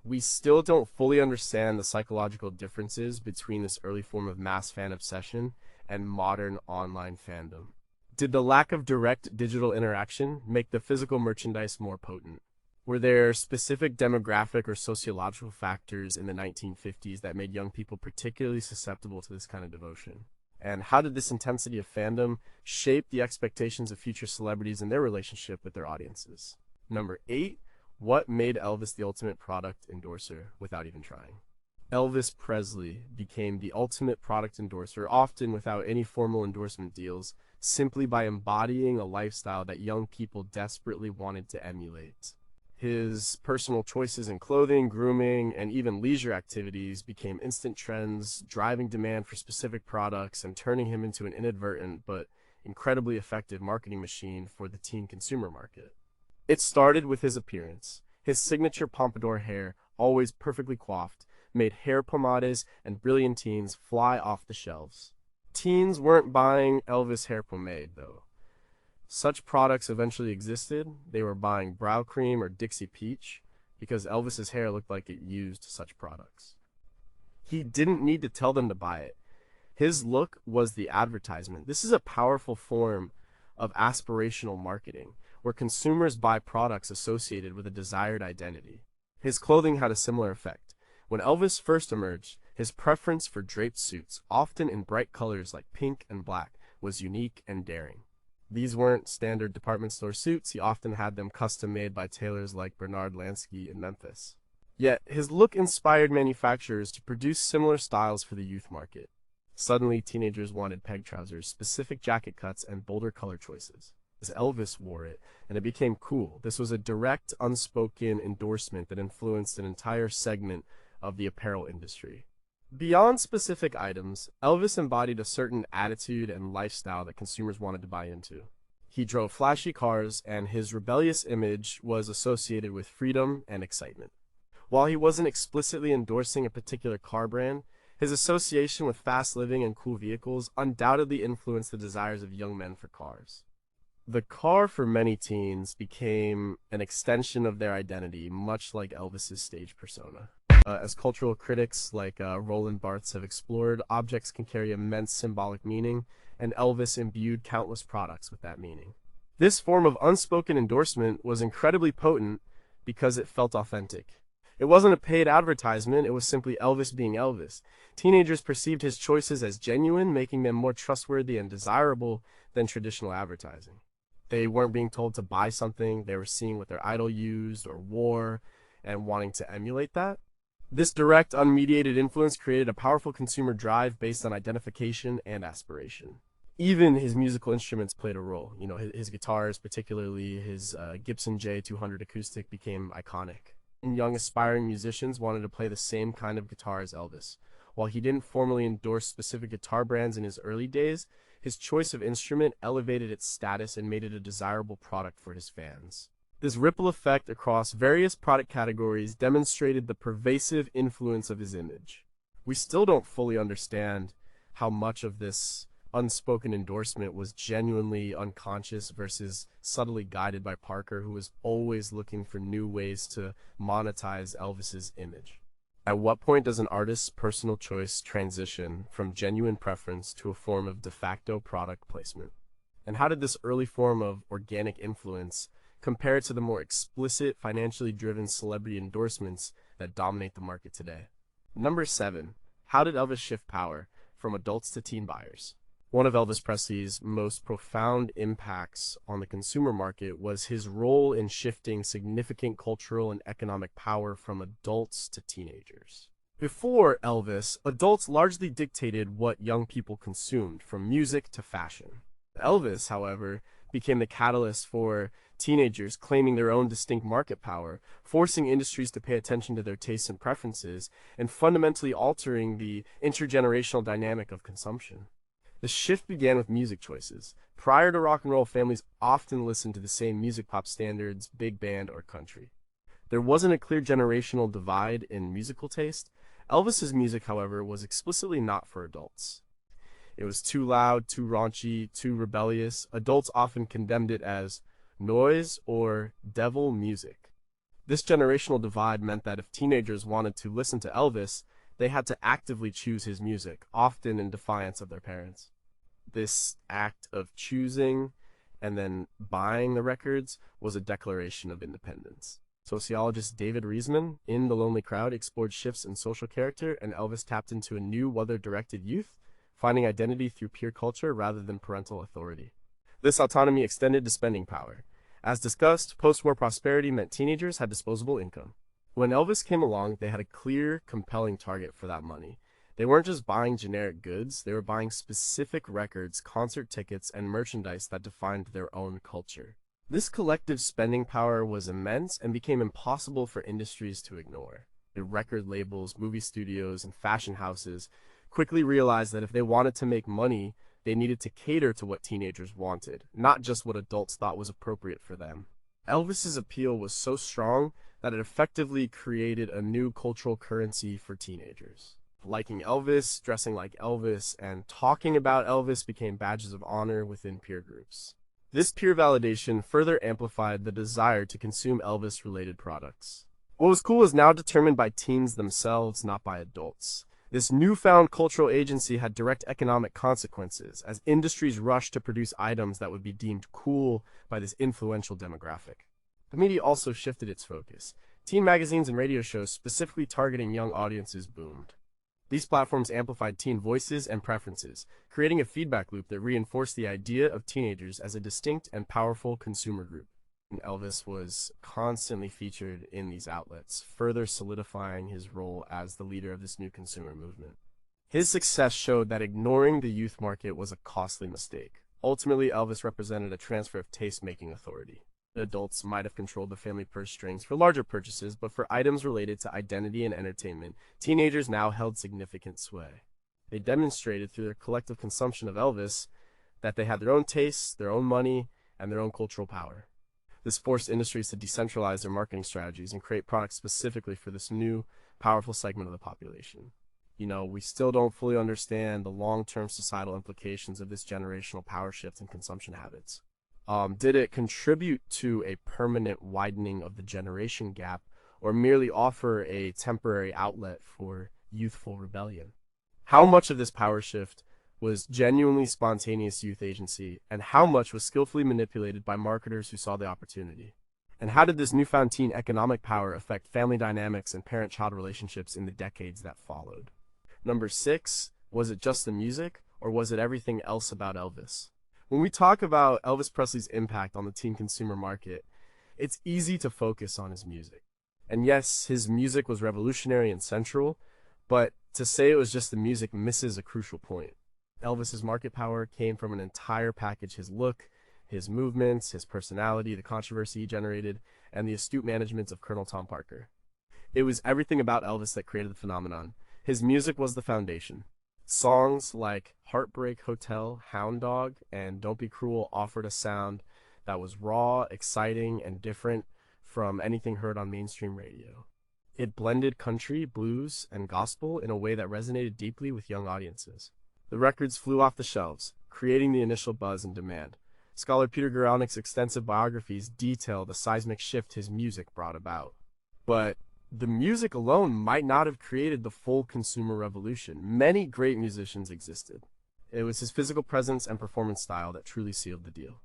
We still don't fully understand the psychological differences between this early form of mass fan obsession and modern online fandom. Did the lack of direct digital interaction make the physical merchandise more potent? Were there specific demographic or sociological factors in the 1950s that made young people particularly susceptible to this kind of devotion? And how did this intensity of fandom shape the expectations of future celebrities and their relationship with their audiences? Number 8, what made Elvis the ultimate product endorser without even trying? Elvis Presley became the ultimate product endorser, often without any formal endorsement deals, simply by embodying a lifestyle that young people desperately wanted to emulate. His personal choices in clothing, grooming, and even leisure activities became instant trends, driving demand for specific products and turning him into an inadvertent but incredibly effective marketing machine for the teen consumer market. It started with his appearance. His signature pompadour hair, always perfectly coiffed, made hair pomades and brilliantines fly off the shelves. Teens weren't buying Elvis hair pomade, though. Such products eventually existed. They were buying brow cream or Dixie Peach because Elvis's hair looked like it used such products. He didn't need to tell them to buy it. His look was the advertisement. This is a powerful form of aspirational marketing, where consumers buy products associated with a desired identity. His clothing had a similar effect. When Elvis first emerged, his preference for draped suits, often in bright colors like pink and black, was unique and daring. These weren't standard department store suits. He often had them custom made by tailors like Bernard Lansky in Memphis. Yet, his look inspired manufacturers to produce similar styles for the youth market. Suddenly, teenagers wanted peg trousers, specific jacket cuts, and bolder color choices. As Elvis wore it, and it became cool. This was a direct, unspoken endorsement that influenced an entire segment of the apparel industry. Beyond specific items, Elvis embodied a certain attitude and lifestyle that consumers wanted to buy into. He drove flashy cars, and his rebellious image was associated with freedom and excitement. While he wasn't explicitly endorsing a particular car brand, his association with fast living and cool vehicles undoubtedly influenced the desires of young men for cars. The car for many teens became an extension of their identity, much like Elvis's stage persona. As cultural critics like Roland Barthes have explored, objects can carry immense symbolic meaning, and Elvis imbued countless products with that meaning. This form of unspoken endorsement was incredibly potent because it felt authentic. It wasn't a paid advertisement, it was simply Elvis being Elvis. Teenagers perceived his choices as genuine, making them more trustworthy and desirable than traditional advertising. They weren't being told to buy something, they were seeing what their idol used or wore and wanting to emulate that. This direct, unmediated influence created a powerful consumer drive based on identification and aspiration. Even his musical instruments played a role. His guitars, particularly his Gibson J200 acoustic, became iconic. And young aspiring musicians wanted to play the same kind of guitar as Elvis. While he didn't formally endorse specific guitar brands in his early days, his choice of instrument elevated its status and made it a desirable product for his fans. This ripple effect across various product categories demonstrated the pervasive influence of his image. We still don't fully understand how much of this unspoken endorsement was genuinely unconscious versus subtly guided by Parker, who was always looking for new ways to monetize Elvis's image. At what point does an artist's personal choice transition from genuine preference to a form of de facto product placement? And how did this early form of organic influence compare to the more explicit, financially driven celebrity endorsements that dominate the market today? Number 7. How did Elvis shift power from adults to teen buyers? One of Elvis Presley's most profound impacts on the consumer market was his role in shifting significant cultural and economic power from adults to teenagers. Before Elvis, adults largely dictated what young people consumed, from music to fashion. Elvis, however, became the catalyst for teenagers claiming their own distinct market power, forcing industries to pay attention to their tastes and preferences, and fundamentally altering the intergenerational dynamic of consumption. The shift began with music choices. Prior to rock and roll, families often listened to the same music, pop standards, big band, or country. There wasn't a clear generational divide in musical taste. Elvis's music, however, was explicitly not for adults. It was too loud, too raunchy, too rebellious. Adults often condemned it as noise or devil music. This generational divide meant that if teenagers wanted to listen to Elvis, they had to actively choose his music, often in defiance of their parents. This act of choosing and then buying the records was a declaration of independence. Sociologist David Reisman, in The Lonely Crowd, explored shifts in social character, and Elvis tapped into a new, weather-directed youth, finding identity through peer culture rather than parental authority. This autonomy extended to spending power. As discussed, post-war prosperity meant teenagers had disposable income. When Elvis came along, they had a clear, compelling target for that money. They weren't just buying generic goods, they were buying specific records, concert tickets, and merchandise that defined their own culture. This collective spending power was immense and became impossible for industries to ignore. The record labels, movie studios, and fashion houses quickly realized that if they wanted to make money, they needed to cater to what teenagers wanted, not just what adults thought was appropriate for them. Elvis's appeal was so strong that it effectively created a new cultural currency for teenagers. Liking Elvis, dressing like Elvis, and talking about Elvis became badges of honor within peer groups. This peer validation further amplified the desire to consume Elvis-related products. What was cool is now determined by teens themselves, not by adults. This newfound cultural agency had direct economic consequences, as industries rushed to produce items that would be deemed cool by this influential demographic. The media also shifted its focus. Teen magazines and radio shows specifically targeting young audiences boomed. These platforms amplified teen voices and preferences, creating a feedback loop that reinforced the idea of teenagers as a distinct and powerful consumer group. Elvis was constantly featured in these outlets, further solidifying his role as the leader of this new consumer movement. His success showed that ignoring the youth market was a costly mistake. Ultimately, Elvis represented a transfer of taste-making authority. Adults might have controlled the family purse strings for larger purchases, but for items related to identity and entertainment, teenagers now held significant sway. They demonstrated through their collective consumption of Elvis that they had their own tastes, their own money, and their own cultural power. This forced industries to decentralize their marketing strategies and create products specifically for this new, powerful segment of the population. We still don't fully understand the long-term societal implications of this generational power shift in consumption habits. Did it contribute to a permanent widening of the generation gap, or merely offer a temporary outlet for youthful rebellion? How much of this power shift was genuinely spontaneous youth agency, and how much was skillfully manipulated by marketers who saw the opportunity? And how did this newfound teen economic power affect family dynamics and parent-child relationships in the decades that followed? Number 6, was it just the music, or was it everything else about Elvis? When we talk about Elvis Presley's impact on the teen consumer market, it's easy to focus on his music. And yes, his music was revolutionary and central, but to say it was just the music misses a crucial point. Elvis's market power came from an entire package: his look, his movements, his personality, the controversy he generated, and the astute management of Colonel Tom Parker. It was everything about Elvis that created the phenomenon. His music was the foundation. Songs like Heartbreak Hotel, Hound Dog, and Don't Be Cruel offered a sound that was raw, exciting, and different from anything heard on mainstream radio. It blended country, blues, and gospel in a way that resonated deeply with young audiences. The records flew off the shelves, creating the initial buzz and demand. Scholar Peter Guralnick's extensive biographies detail the seismic shift his music brought about. But the music alone might not have created the full consumer revolution. Many great musicians existed. It was his physical presence and performance style that truly sealed the deal.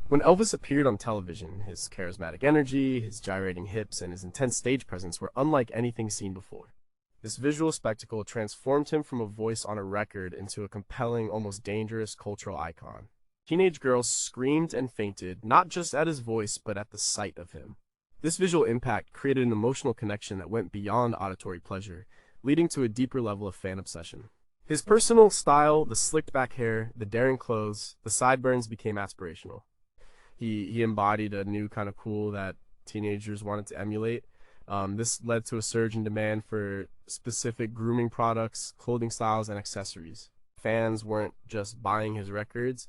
When Elvis appeared on television, his charismatic energy, his gyrating hips, and his intense stage presence were unlike anything seen before. This visual spectacle transformed him from a voice on a record into a compelling, almost dangerous cultural icon. Teenage girls screamed and fainted, not just at his voice, but at the sight of him. This visual impact created an emotional connection that went beyond auditory pleasure, leading to a deeper level of fan obsession. His personal style, the slicked back hair, the daring clothes, the sideburns became aspirational. He embodied a new kind of cool that teenagers wanted to emulate. This led to a surge in demand for specific grooming products, clothing styles, and accessories. Fans weren't just buying his records,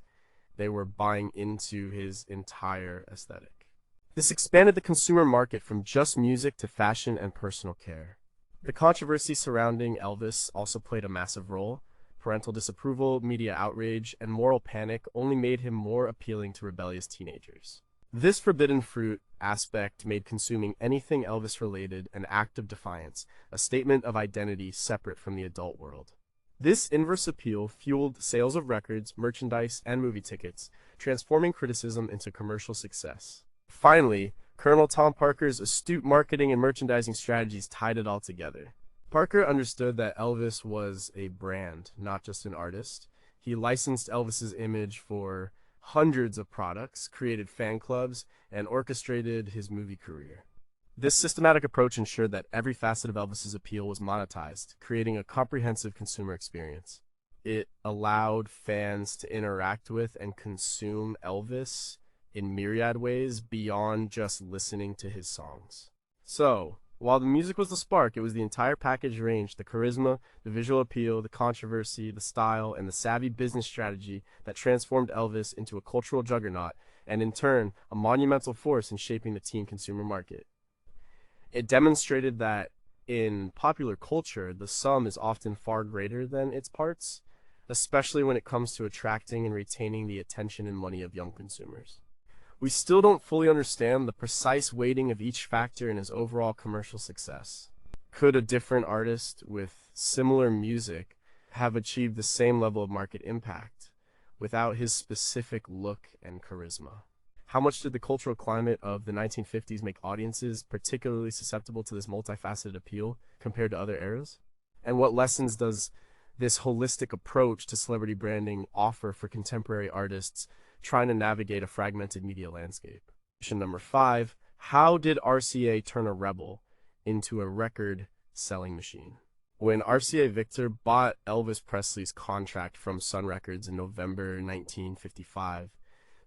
they were buying into his entire aesthetic. This expanded the consumer market from just music to fashion and personal care. The controversy surrounding Elvis also played a massive role. Parental disapproval, media outrage, and moral panic only made him more appealing to rebellious teenagers. This forbidden fruit aspect made consuming anything Elvis-related an act of defiance, a statement of identity separate from the adult world. This inverse appeal fueled sales of records, merchandise, and movie tickets, transforming criticism into commercial success. Finally, Colonel Tom Parker's astute marketing and merchandising strategies tied it all together. Parker understood that Elvis was a brand, not just an artist. He licensed Elvis's image for hundreds of products, created fan clubs, and orchestrated his movie career. This systematic approach ensured that every facet of Elvis's appeal was monetized, creating a comprehensive consumer experience. It allowed fans to interact with and consume Elvis in myriad ways beyond just listening to his songs. So, while the music was the spark, it was the entire package range, the charisma, the visual appeal, the controversy, the style, and the savvy business strategy that transformed Elvis into a cultural juggernaut and, in turn, a monumental force in shaping the teen consumer market. It demonstrated that in popular culture, the sum is often far greater than its parts, especially when it comes to attracting and retaining the attention and money of young consumers. We still don't fully understand the precise weighting of each factor in his overall commercial success. Could a different artist with similar music have achieved the same level of market impact without his specific look and charisma? How much did the cultural climate of the 1950s make audiences particularly susceptible to this multifaceted appeal compared to other eras? And what lessons does this holistic approach to celebrity branding offer for contemporary artists trying to navigate a fragmented media landscape? Question number 5, how did RCA turn a rebel into a record-selling machine? When RCA Victor bought Elvis Presley's contract from Sun Records in November 1955,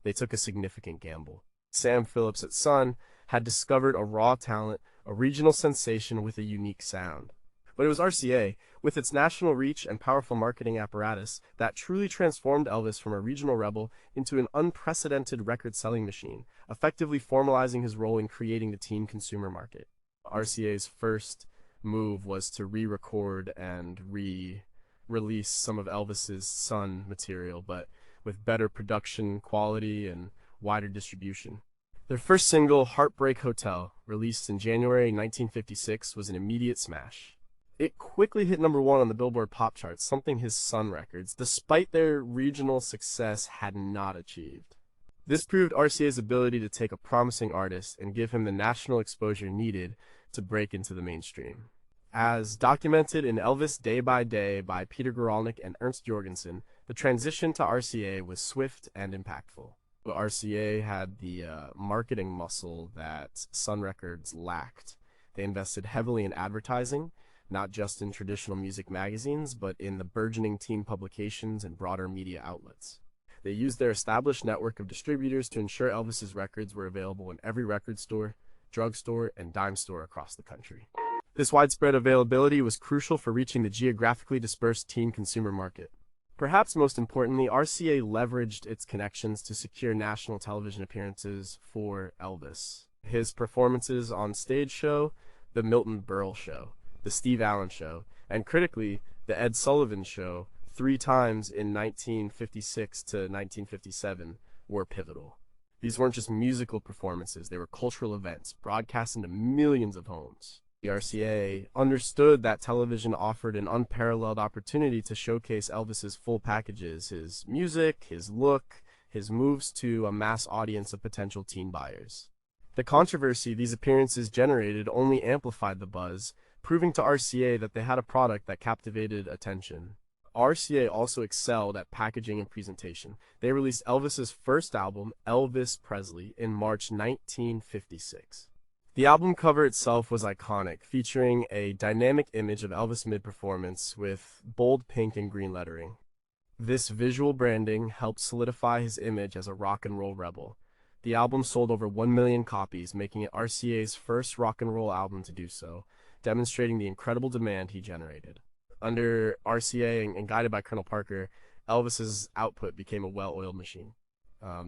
they took a significant gamble. Sam Phillips at Sun had discovered a raw talent, a regional sensation with a unique sound. But it was RCA, with its national reach and powerful marketing apparatus, that truly transformed Elvis from a regional rebel into an unprecedented record-selling machine, effectively formalizing his role in creating the teen consumer market. RCA's first move was to re-record and re-release some of Elvis's Sun material, but with better production quality and wider distribution. Their first single, Heartbreak Hotel, released in January 1956, was an immediate smash. It quickly hit #1 on the Billboard pop charts, something his Sun Records, despite their regional success, had not achieved. This proved RCA's ability to take a promising artist and give him the national exposure needed to break into the mainstream. As documented in Elvis Day by Day by Peter Guralnick and Ernst Jorgensen, the transition to RCA was swift and impactful. RCA had the marketing muscle that Sun Records lacked. They invested heavily in advertising, not just in traditional music magazines, but in the burgeoning teen publications and broader media outlets. They used their established network of distributors to ensure Elvis's records were available in every record store, drugstore, and dime store across the country. This widespread availability was crucial for reaching the geographically dispersed teen consumer market. Perhaps most importantly, RCA leveraged its connections to secure national television appearances for Elvis. His performances on Stage Show, The Milton Berle Show, The Steve Allen Show, and critically, The Ed Sullivan Show, 3 times in 1956 to 1957, were pivotal. These weren't just musical performances, they were cultural events, broadcast into millions of homes. The RCA understood that television offered an unparalleled opportunity to showcase Elvis's full packages, his music, his look, his moves to a mass audience of potential teen buyers. The controversy these appearances generated only amplified the buzz, proving to RCA that they had a product that captivated attention. RCA also excelled at packaging and presentation. They released Elvis's first album, Elvis Presley, in March 1956. The album cover itself was iconic, featuring a dynamic image of Elvis mid-performance with bold pink and green lettering. This visual branding helped solidify his image as a rock and roll rebel. The album sold over 1 million copies, making it RCA's first rock and roll album to do so, demonstrating the incredible demand he generated. Under RCA and guided by Colonel Parker, Elvis's output became a well-oiled machine.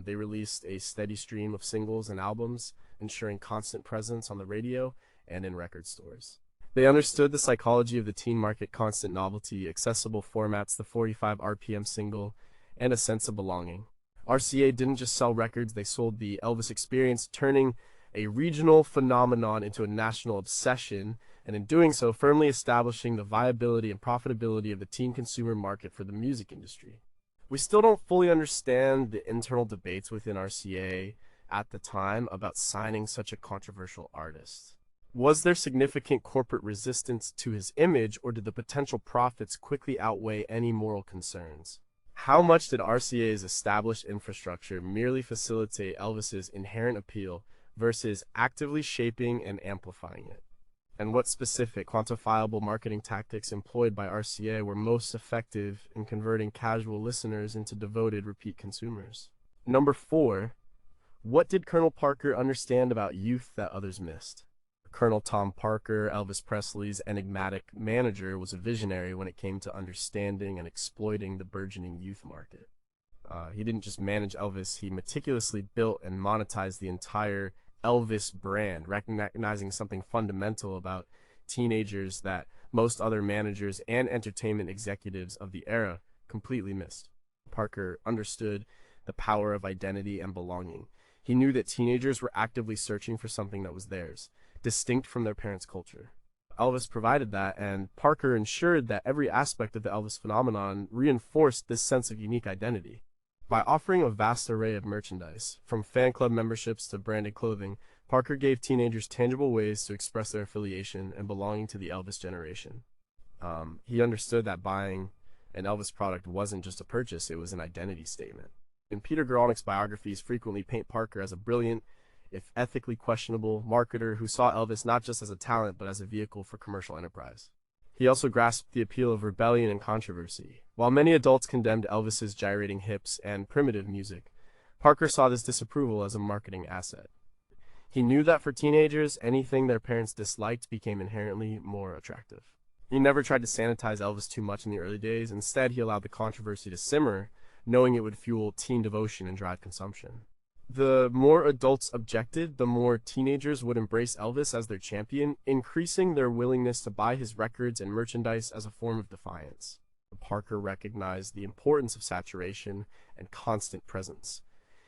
They released a steady stream of singles and albums, ensuring constant presence on the radio and in record stores. They understood the psychology of the teen market: constant novelty, accessible formats, the 45 RPM single, and a sense of belonging. RCA didn't just sell records, they sold the Elvis experience, turning a regional phenomenon into a national obsession, and in doing so, firmly establishing the viability and profitability of the teen consumer market for the music industry. We still don't fully understand the internal debates within RCA at the time about signing such a controversial artist. Was there significant corporate resistance to his image, or did the potential profits quickly outweigh any moral concerns? How much did RCA's established infrastructure merely facilitate Elvis's inherent appeal versus actively shaping and amplifying it? And what specific, quantifiable marketing tactics employed by RCA were most effective in converting casual listeners into devoted repeat consumers? Number 4, what did Colonel Parker understand about youth that others missed? Colonel Tom Parker, Elvis Presley's enigmatic manager, was a visionary when it came to understanding and exploiting the burgeoning youth market. He didn't just manage Elvis, he meticulously built and monetized the entire Elvis brand, recognizing something fundamental about teenagers that most other managers and entertainment executives of the era completely missed. Parker understood the power of identity and belonging. He knew that teenagers were actively searching for something that was theirs, distinct from their parents' culture. Elvis provided that, and Parker ensured that every aspect of the Elvis phenomenon reinforced this sense of unique identity. By offering a vast array of merchandise, from fan club memberships to branded clothing, Parker gave teenagers tangible ways to express their affiliation and belonging to the Elvis generation. He understood that buying an Elvis product wasn't just a purchase, it was an identity statement. And Peter Guralnick's biographies frequently paint Parker as a brilliant, if ethically questionable, marketer who saw Elvis not just as a talent but as a vehicle for commercial enterprise. He also grasped the appeal of rebellion and controversy. While many adults condemned Elvis's gyrating hips and primitive music, Parker saw this disapproval as a marketing asset. He knew that for teenagers, anything their parents disliked became inherently more attractive. He never tried to sanitize Elvis too much in the early days. Instead, he allowed the controversy to simmer, knowing it would fuel teen devotion and drive consumption. The more adults objected, the more teenagers would embrace Elvis as their champion, increasing their willingness to buy his records and merchandise as a form of defiance. Parker recognized the importance of saturation and constant presence.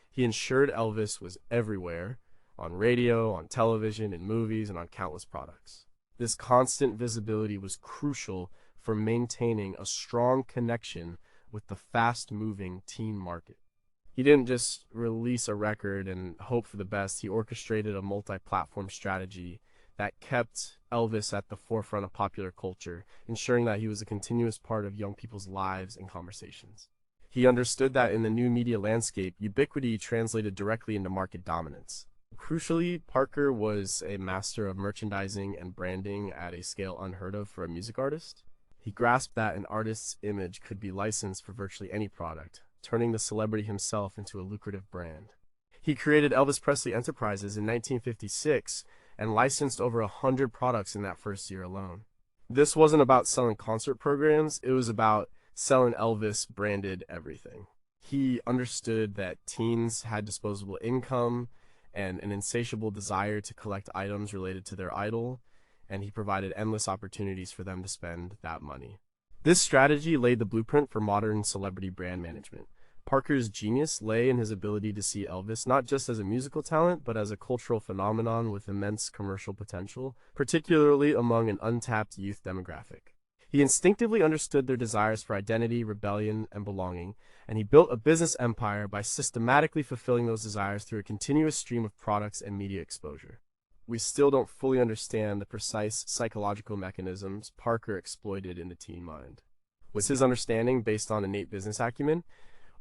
He ensured Elvis was everywhere, on radio, on television, in movies, and on countless products. This constant visibility was crucial for maintaining a strong connection with the fast-moving teen market. He didn't just release a record and hope for the best. He orchestrated a multi-platform strategy that kept Elvis at the forefront of popular culture, ensuring that he was a continuous part of young people's lives and conversations. He understood that in the new media landscape, ubiquity translated directly into market dominance. Crucially, Parker was a master of merchandising and branding at a scale unheard of for a music artist. He grasped that an artist's image could be licensed for virtually any product, turning the celebrity himself into a lucrative brand. He created Elvis Presley Enterprises in 1956 and licensed over 100 products in that first year alone. This wasn't about selling concert programs, it was about selling Elvis branded everything. He understood that teens had disposable income and an insatiable desire to collect items related to their idol, and he provided endless opportunities for them to spend that money. This strategy laid the blueprint for modern celebrity brand management. Parker's genius lay in his ability to see Elvis not just as a musical talent, but as a cultural phenomenon with immense commercial potential, particularly among an untapped youth demographic. He instinctively understood their desires for identity, rebellion, and belonging, and he built a business empire by systematically fulfilling those desires through a continuous stream of products and media exposure. We still don't fully understand the precise psychological mechanisms Parker exploited in the teen mind. Was his understanding based on innate business acumen,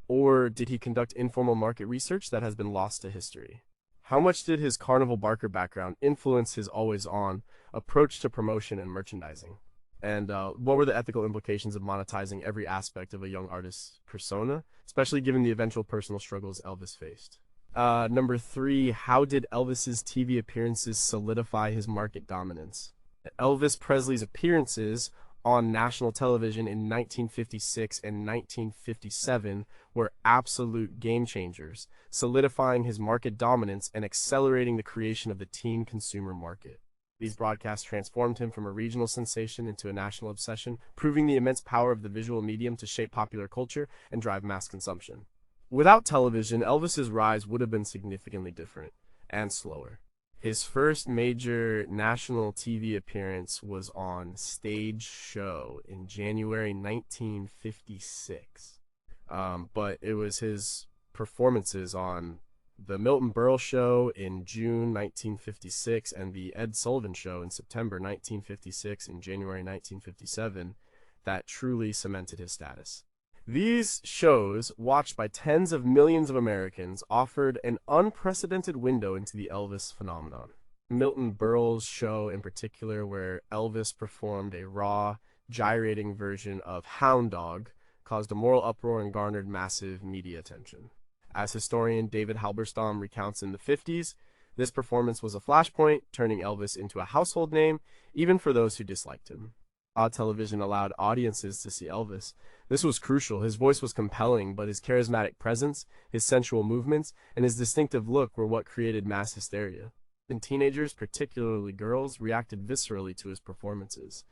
or did he conduct informal market research that has been lost to history? How much did his Carnival Barker background influence his always-on approach to promotion and merchandising? And what were the ethical implications of monetizing every aspect of a young artist's persona, especially given the eventual personal struggles Elvis faced? Number 3, how did Elvis's TV appearances solidify his market dominance? Elvis Presley's appearances on national television in 1956 and 1957 were absolute game changers, solidifying his market dominance and accelerating the creation of the teen consumer market. These broadcasts transformed him from a regional sensation into a national obsession, proving the immense power of the visual medium to shape popular culture and drive mass consumption. Without television, Elvis's rise would have been significantly different and slower. His first major national TV appearance was on Stage Show in January 1956. But it was his performances on The Milton Berle Show in June 1956 and The Ed Sullivan Show in September 1956 and January 1957 that truly cemented his status. These shows, watched by tens of millions of Americans, offered an unprecedented window into the Elvis phenomenon. Milton Berle's show in particular, where Elvis performed a raw, gyrating version of Hound Dog, caused a moral uproar and garnered massive media attention. As historian David Halberstam recounts in the 50s, this performance was a flashpoint, turning Elvis into a household name, even for those who disliked him. Television allowed audiences to see Elvis. This was crucial. His voice was compelling, but his charismatic presence, his sensual movements, and his distinctive look were what created mass hysteria. And teenagers, particularly girls, reacted viscerally to his performances.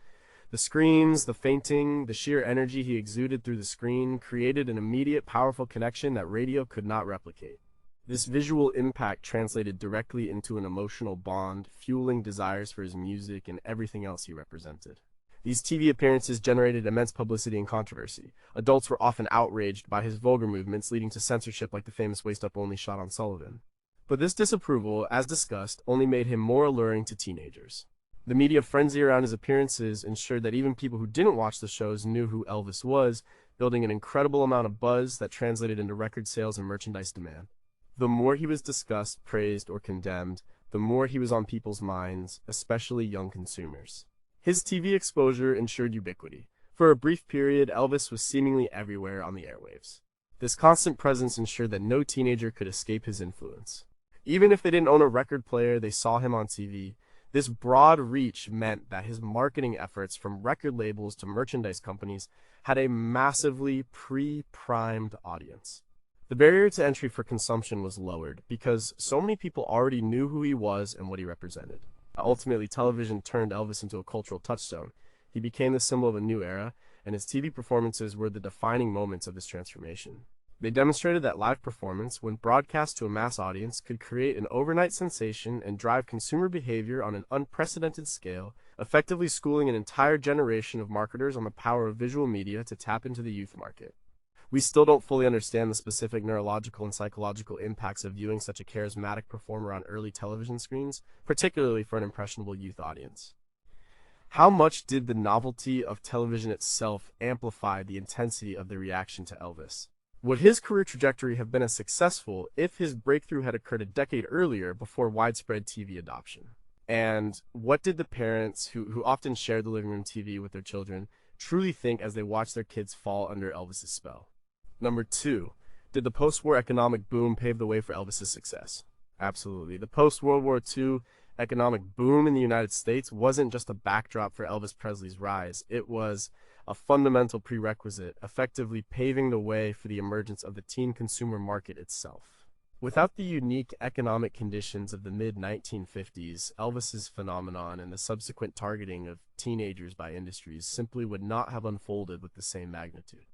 The screams, the fainting, the sheer energy he exuded through the screen created an immediate, powerful connection that radio could not replicate. This visual impact translated directly into an emotional bond, fueling desires for his music and everything else he represented. These TV appearances generated immense publicity and controversy. Adults were often outraged by his vulgar movements, leading to censorship like the famous waist-up-only shot on Sullivan. But this disapproval, as discussed, only made him more alluring to teenagers. The media frenzy around his appearances ensured that even people who didn't watch the shows knew who Elvis was, building an incredible amount of buzz that translated into record sales and merchandise demand. The more he was discussed, praised, or condemned, the more he was on people's minds, especially young consumers. His TV exposure ensured ubiquity. For a brief period, Elvis was seemingly everywhere on the airwaves. This constant presence ensured that no teenager could escape his influence. Even if they didn't own a record player, they saw him on TV. This broad reach meant that his marketing efforts, from record labels to merchandise companies, had a massively pre-primed audience. The barrier to entry for consumption was lowered because so many people already knew who he was and what he represented. Ultimately, television turned Elvis into a cultural touchstone. He became the symbol of a new era, and his TV performances were the defining moments of this transformation. They demonstrated that live performance, when broadcast to a mass audience, could create an overnight sensation and drive consumer behavior on an unprecedented scale, effectively schooling an entire generation of marketers on the power of visual media to tap into the youth market. We still don't fully understand the specific neurological and psychological impacts of viewing such a charismatic performer on early television screens, particularly for an impressionable youth audience. How much did the novelty of television itself amplify the intensity of the reaction to Elvis? Would his career trajectory have been as successful if his breakthrough had occurred a decade earlier before widespread TV adoption? And what did the parents, who often shared the living room TV with their children, truly think as they watched their kids fall under Elvis's spell? Number 2, did the post-war economic boom pave the way for Elvis's success? Absolutely. The post-World War II economic boom in the United States wasn't just a backdrop for Elvis Presley's rise. It was a fundamental prerequisite, effectively paving the way for the emergence of the teen consumer market itself. Without the unique economic conditions of the mid-1950s, Elvis's phenomenon and the subsequent targeting of teenagers by industries simply would not have unfolded with the same magnitude.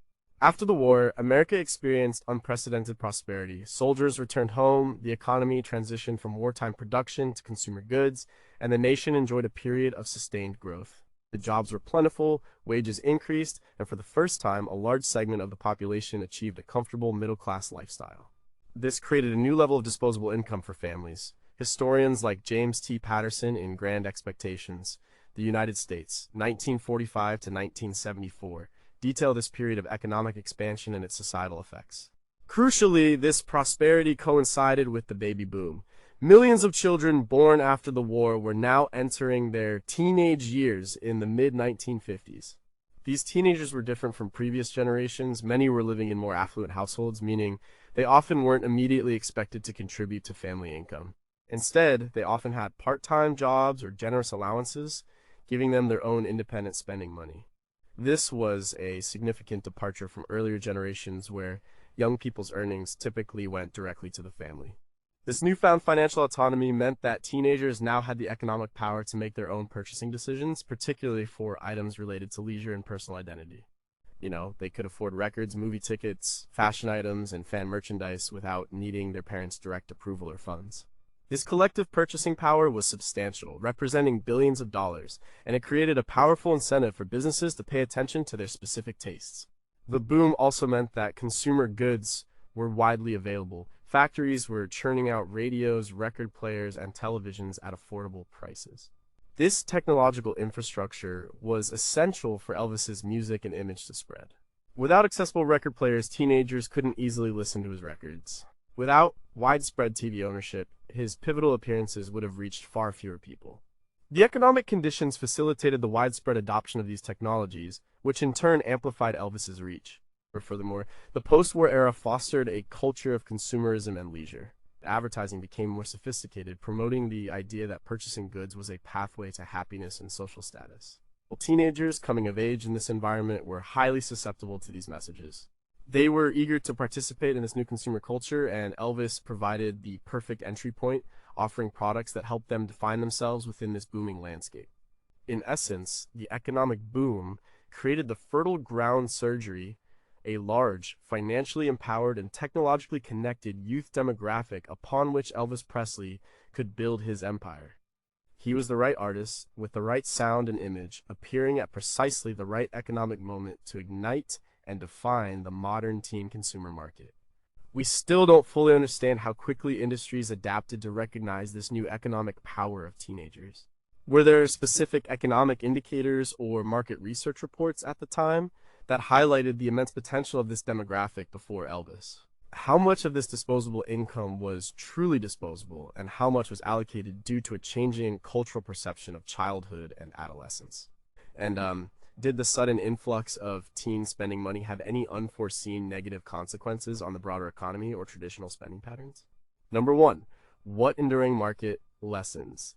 After the war, America experienced unprecedented prosperity. Soldiers returned home, the economy transitioned from wartime production to consumer goods, and the nation enjoyed a period of sustained growth. The jobs were plentiful, wages increased, and for the first time, a large segment of the population achieved a comfortable middle-class lifestyle. This created a new level of disposable income for families. Historians like James T. Patterson in Grand Expectations, The United States, 1945 to 1974, detail this period of economic expansion and its societal effects. Crucially, this prosperity coincided with the baby boom. Millions of children born after the war were now entering their teenage years in the mid-1950s. These teenagers were different from previous generations. Many were living in more affluent households, meaning they often weren't immediately expected to contribute to family income. Instead, they often had part-time jobs or generous allowances, giving them their own independent spending money. This was a significant departure from earlier generations where young people's earnings typically went directly to the family. This newfound financial autonomy meant that teenagers now had the economic power to make their own purchasing decisions, particularly for items related to leisure and personal identity. They could afford records, movie tickets, fashion items, and fan merchandise without needing their parents' direct approval or funds. This collective purchasing power was substantial, representing billions of dollars, and it created a powerful incentive for businesses to pay attention to their specific tastes. The boom also meant that consumer goods were widely available. Factories were churning out radios, record players, and televisions at affordable prices. This technological infrastructure was essential for Elvis's music and image to spread. Without accessible record players, teenagers couldn't easily listen to his records. Without widespread TV ownership, his pivotal appearances would have reached far fewer people. The economic conditions facilitated the widespread adoption of these technologies, which in turn amplified Elvis's reach. Furthermore, the post-war era fostered a culture of consumerism and leisure. Advertising became more sophisticated, promoting the idea that purchasing goods was a pathway to happiness and social status. Well, teenagers coming of age in this environment were highly susceptible to these messages. They were eager to participate in this new consumer culture, and Elvis provided the perfect entry point, offering products that helped them define themselves within this booming landscape. In essence, the economic boom created the fertile ground surgery, a large, financially empowered, and technologically connected youth demographic upon which Elvis Presley could build his empire. He was the right artist, with the right sound and image, appearing at precisely the right economic moment to ignite and define the modern teen consumer market. We still don't fully understand how quickly industries adapted to recognize this new economic power of teenagers. Were there specific economic indicators or market research reports at the time that highlighted the immense potential of this demographic before Elvis? How much of this disposable income was truly disposable, and how much was allocated due to a changing cultural perception of childhood and adolescence? And did the sudden influx of teens spending money have any unforeseen negative consequences on the broader economy or traditional spending patterns? Number one, what enduring market lessons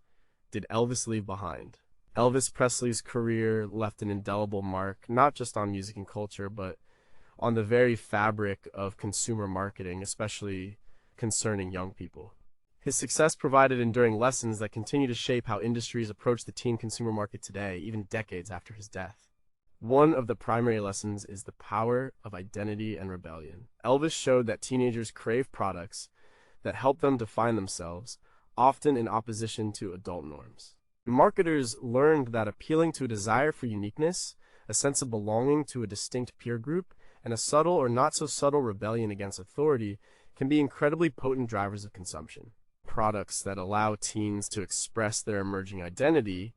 did Elvis leave behind? Elvis Presley's career left an indelible mark, not just on music and culture, but on the very fabric of consumer marketing, especially concerning young people. His success provided enduring lessons that continue to shape how industries approach the teen consumer market today, even decades after his death. One of the primary lessons is the power of identity and rebellion. Elvis showed that teenagers crave products that help them define themselves, often in opposition to adult norms. Marketers learned that appealing to a desire for uniqueness, a sense of belonging to a distinct peer group, and a subtle or not so subtle rebellion against authority can be incredibly potent drivers of consumption. Products that allow teens to express their emerging identity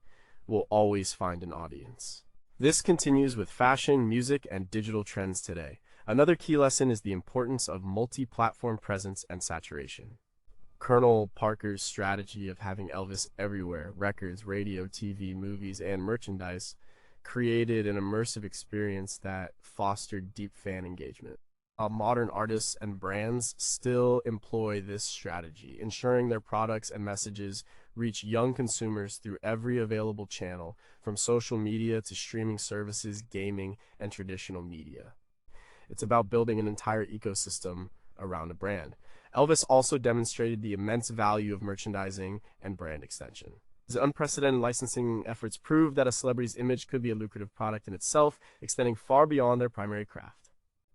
will always find an audience. This continues with fashion, music, and digital trends today. Another key lesson is the importance of multi-platform presence and saturation. Colonel Parker's strategy of having Elvis everywhere, records, radio, TV, movies, and merchandise, created an immersive experience that fostered deep fan engagement. Modern artists and brands still employ this strategy, ensuring their products and messages reach young consumers through every available channel, from social media to streaming services, gaming, and traditional media. It's about building an entire ecosystem around a brand. Elvis also demonstrated the immense value of merchandising and brand extension. His unprecedented licensing efforts proved that a celebrity's image could be a lucrative product in itself, extending far beyond their primary craft.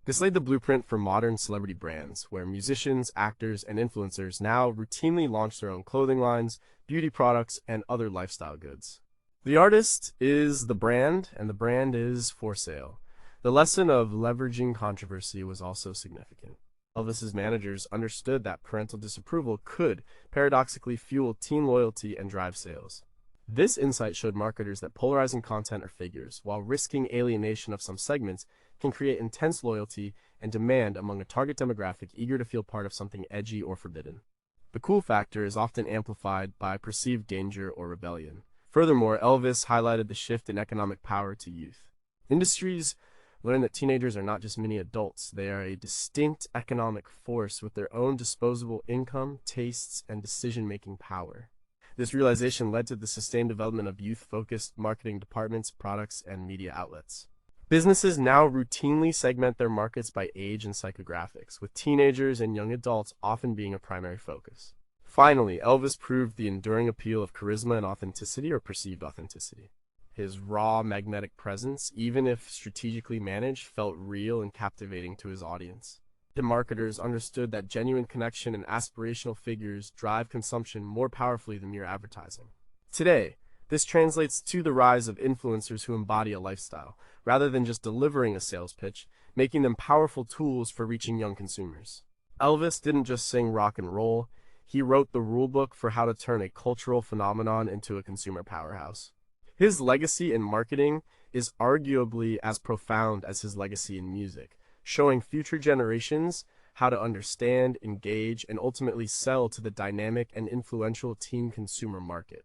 This laid the blueprint for modern celebrity brands, where musicians, actors, and influencers now routinely launch their own clothing lines, beauty products, and other lifestyle goods. The artist is the brand, and the brand is for sale. The lesson of leveraging controversy was also significant. Elvis's managers understood that parental disapproval could, paradoxically, fuel teen loyalty and drive sales. This insight showed marketers that polarizing content or figures, while risking alienation of some segments, can create intense loyalty and demand among a target demographic eager to feel part of something edgy or forbidden. The cool factor is often amplified by perceived danger or rebellion. Furthermore, Elvis highlighted the shift in economic power to youth. Industries learn that teenagers are not just mini adults, they are a distinct economic force with their own disposable income, tastes, and decision-making power. This realization led to the sustained development of youth-focused marketing departments, products, and media outlets. Businesses now routinely segment their markets by age and psychographics, with teenagers and young adults often being a primary focus. Finally, Elvis proved the enduring appeal of charisma and authenticity, or perceived authenticity. His raw, magnetic presence, even if strategically managed, felt real and captivating to his audience. The marketers understood that genuine connection and aspirational figures drive consumption more powerfully than mere advertising. Today, this translates to the rise of influencers who embody a lifestyle, rather than just delivering a sales pitch, making them powerful tools for reaching young consumers. Elvis didn't just sing rock and roll, he wrote the rulebook for how to turn a cultural phenomenon into a consumer powerhouse. His legacy in marketing is arguably as profound as his legacy in music, showing future generations how to understand, engage, and ultimately sell to the dynamic and influential teen consumer market.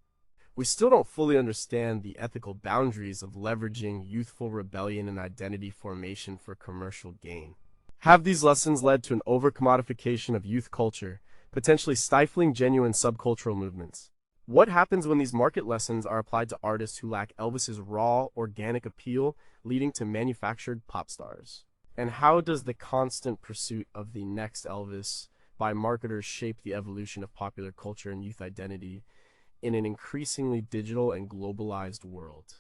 We still don't fully understand the ethical boundaries of leveraging youthful rebellion and identity formation for commercial gain. Have these lessons led to an over-commodification of youth culture, potentially stifling genuine subcultural movements? What happens when these market lessons are applied to artists who lack Elvis's raw, organic appeal, leading to manufactured pop stars? And how does the constant pursuit of the next Elvis by marketers shape the evolution of popular culture and youth identity in an increasingly digital and globalized world?